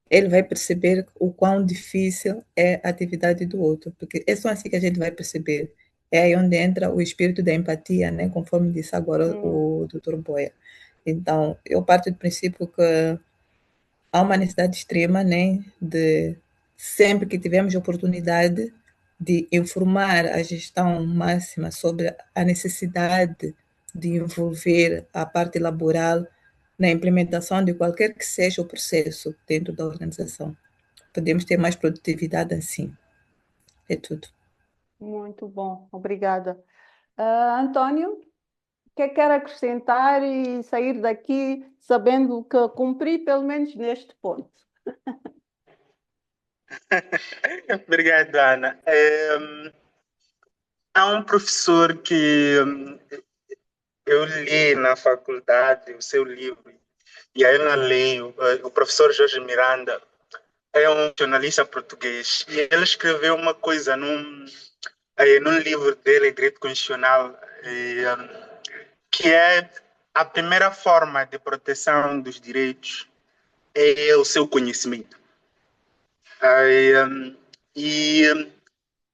ele vai perceber o quão difícil é a atividade do outro, porque é só assim que a gente vai perceber. É aí onde entra o espírito da empatia, né? Conforme disse agora o Dr. Boia. Então, eu parto do princípio que há uma necessidade extrema, né, de sempre que tivermos oportunidade de informar a gestão máxima sobre a necessidade de envolver a parte laboral na implementação de qualquer que seja o processo dentro da organização. Podemos ter mais produtividade assim. É tudo. Muito bom, obrigada. Antônio, o que é que quer acrescentar e sair daqui sabendo que cumpri pelo menos neste ponto? Obrigado, Ana. Há um professor que eu li na faculdade, o seu livro, e aí eu leio, o professor Jorge Miranda é um jornalista português, e ele escreveu uma coisa num livro dele, Direito Constitucional, que é a primeira forma de proteção dos direitos é o seu conhecimento. E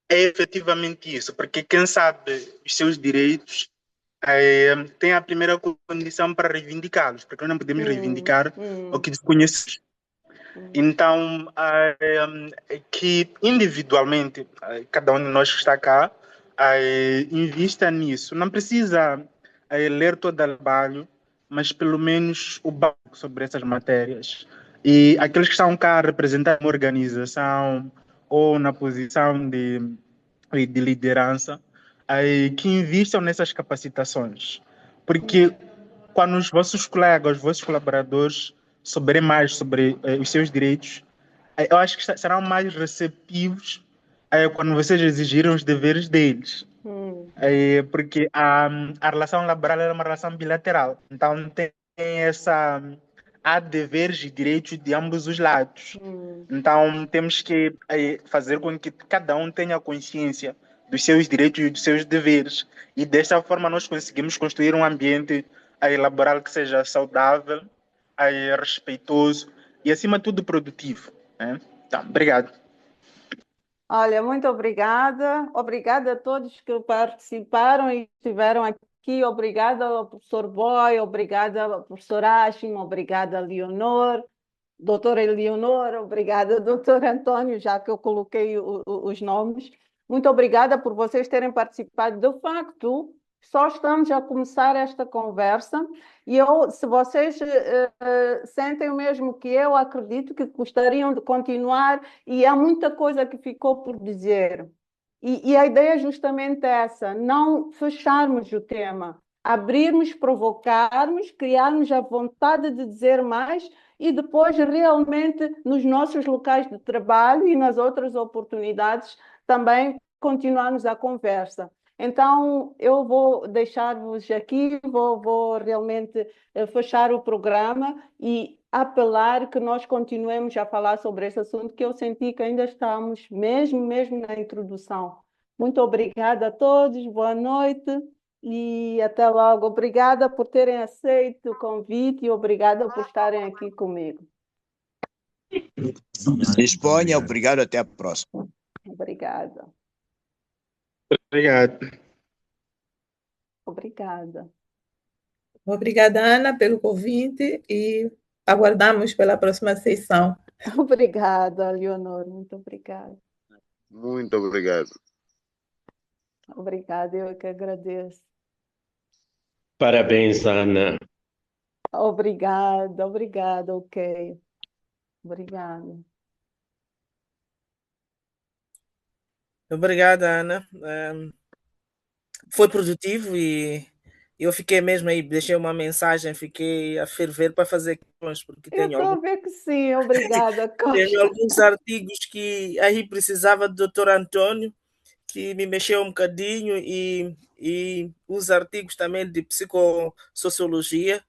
é efetivamente isso, porque quem sabe os seus direitos tem a primeira condição para reivindicá-los, porque nós não podemos reivindicar o que desconhecemos. Então, que individualmente, cada um de nós que está cá, invista nisso. Não precisa ler todo o trabalho, mas pelo menos o básico sobre essas matérias. E aqueles que estão cá a representar uma organização ou na posição de liderança, que invistam nessas capacitações. Porque quando os vossos colegas, os vossos colaboradores souberem mais sobre os seus direitos, eu acho que serão mais receptivos quando vocês exigirem os deveres deles. Porque a relação laboral é uma relação bilateral. Então, tem essa... Há deveres e direitos de ambos os lados. Então, temos que fazer com que cada um tenha consciência dos seus direitos e dos seus deveres. E dessa forma nós conseguimos construir um ambiente laboral que seja saudável, respeitoso e, acima de tudo, produtivo. Né? Tá, obrigado. Olha, muito obrigada. Obrigada a todos que participaram e estiveram aqui. Obrigada ao professor Boy, obrigada ao professor Ashim, obrigada a Leonor, doutora Eleonora, obrigada, doutor Antônio, já que eu coloquei os nomes. Muito obrigada por vocês terem participado. De facto, só estamos a começar esta conversa e se vocês sentem o mesmo que eu, acredito que gostariam de continuar e há muita coisa que ficou por dizer. E a ideia é justamente essa, não fecharmos o tema, abrirmos, provocarmos, criarmos a vontade de dizer mais e depois realmente nos nossos locais de trabalho e nas outras oportunidades também continuarmos a conversa. Então, eu vou deixar-vos aqui, vou realmente fechar o programa e apelar que nós continuemos a falar sobre esse assunto, que eu senti que ainda estamos mesmo na introdução. Muito obrigada a todos, boa noite e até logo. Obrigada por terem aceito o convite e obrigada por estarem aqui comigo. Disponha, obrigado, até a próxima. Obrigada. Obrigado. Obrigada. Obrigada, Ana, pelo convite e aguardamos pela próxima sessão. Obrigada, Leonor, muito obrigada. Muito obrigado. Obrigada, eu que agradeço. Parabéns, Ana. Obrigada, ok. Obrigada. Obrigada, Ana. Foi produtivo e eu fiquei mesmo aí, deixei uma mensagem, fiquei a ferver para fazer questões, porque Eu estou a ver que sim, obrigada, tenho Costa. alguns artigos que aí precisava do Dr. Antônio, que me mexeu um bocadinho, e os artigos também de psicossociologia,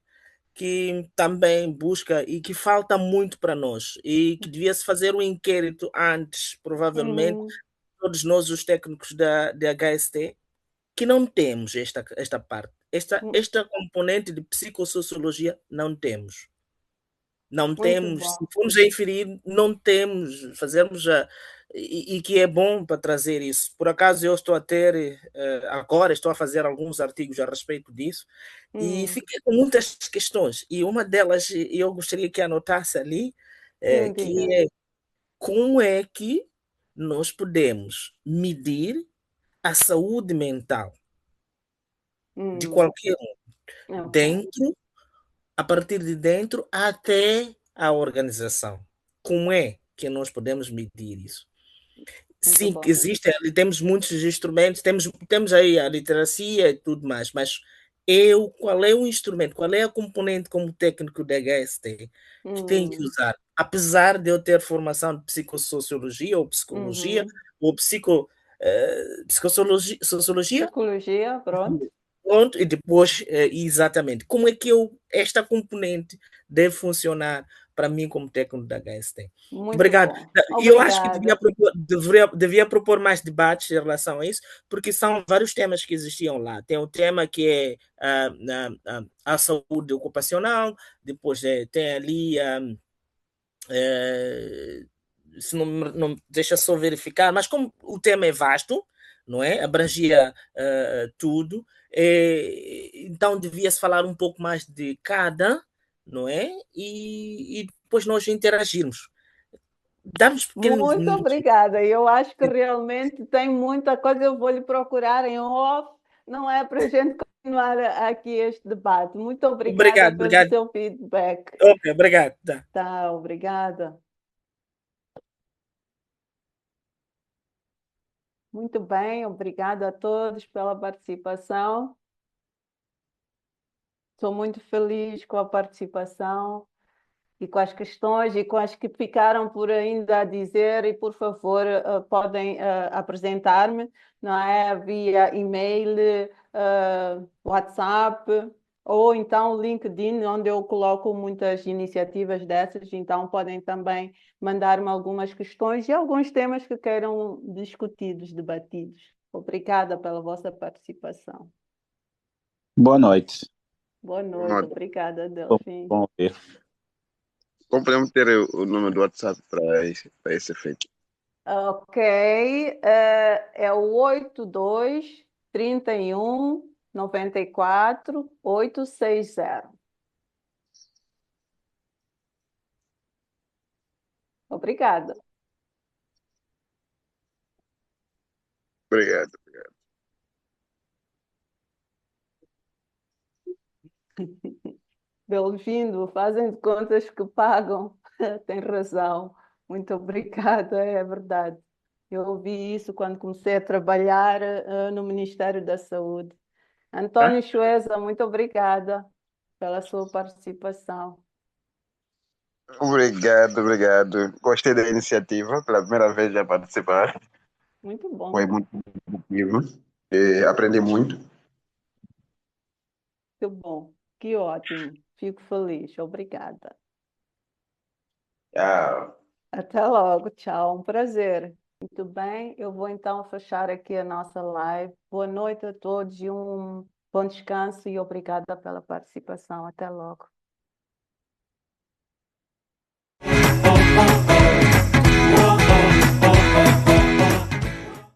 que também busca e que falta muito para nós, e que devia-se fazer um inquérito antes, provavelmente, todos nós, os técnicos da HST, que não temos esta parte. Esta componente de psicossociologia não temos. Não Muito temos, bom. se formos a inferir, não temos, fazermos e que é bom para trazer isso. Por acaso eu estou a ter, agora estou a fazer alguns artigos a respeito disso e fiquei com muitas questões. E uma delas eu gostaria que anotasse ali, que é como é que nós podemos medir a saúde mental de qualquer um, dentro, a partir de dentro até a organização. Como é que nós podemos medir isso? Sim, existe, temos muitos instrumentos, temos aí a literacia e tudo mais, mas qual é o instrumento, qual é a componente como técnico da HST que tem que usar? Apesar de eu ter formação de psicossociologia ou psicologia, ou psicossociologia, Psicologia, pronto. Pronto, e depois, exatamente, como é que esta componente deve funcionar para mim como técnico da HST? Muito Obrigado. bom. Eu acho que devia propor mais debates em relação a isso, porque são vários temas que existiam lá. Tem um tema que é a saúde ocupacional, depois tem ali, se não deixa só verificar, mas como o tema é vasto, não é? Abrangia tudo, então devia-se falar um pouco mais de cada, não é? E depois nós interagirmos. Muito obrigada. Eu acho que realmente tem muita coisa. Eu vou lhe procurar em off, não é para a gente continuar aqui este debate. Muito obrigada pelo seu feedback. Ok, obrigado. Tá, obrigada. Muito bem, obrigada a todos pela participação. Estou muito feliz com a participação e com as questões e com as que ficaram por ainda a dizer, e por favor podem apresentar-me, não é? Via e-mail, WhatsApp ou então LinkedIn, onde eu coloco muitas iniciativas dessas, então podem também mandar-me algumas questões e alguns temas que queiram discutidos, debatidos. Obrigada pela vossa participação. Boa noite. Boa Boa noite. noite. Obrigada, Bom, Delfim. bom ver. Como podemos ter o número do WhatsApp para esse efeito? Ok, é o 82 31 94 860. Obrigada. Obrigado. Bem-vindo, fazem de contas que pagam. Tem razão. Muito obrigada, é verdade. Eu ouvi isso quando comecei a trabalhar no Ministério da Saúde. Antônio Chueza, muito obrigada pela sua participação. Obrigado, obrigado. Gostei da iniciativa, pela primeira vez a participar. Muito bom. Foi muito produtivo. Aprendi muito. Que bom, que ótimo. Fico feliz. Obrigada. Tchau. Até logo, tchau. Um prazer. Muito bem, eu vou então fechar aqui a nossa live. Boa noite a todos e um bom descanso e obrigada pela participação. Até logo.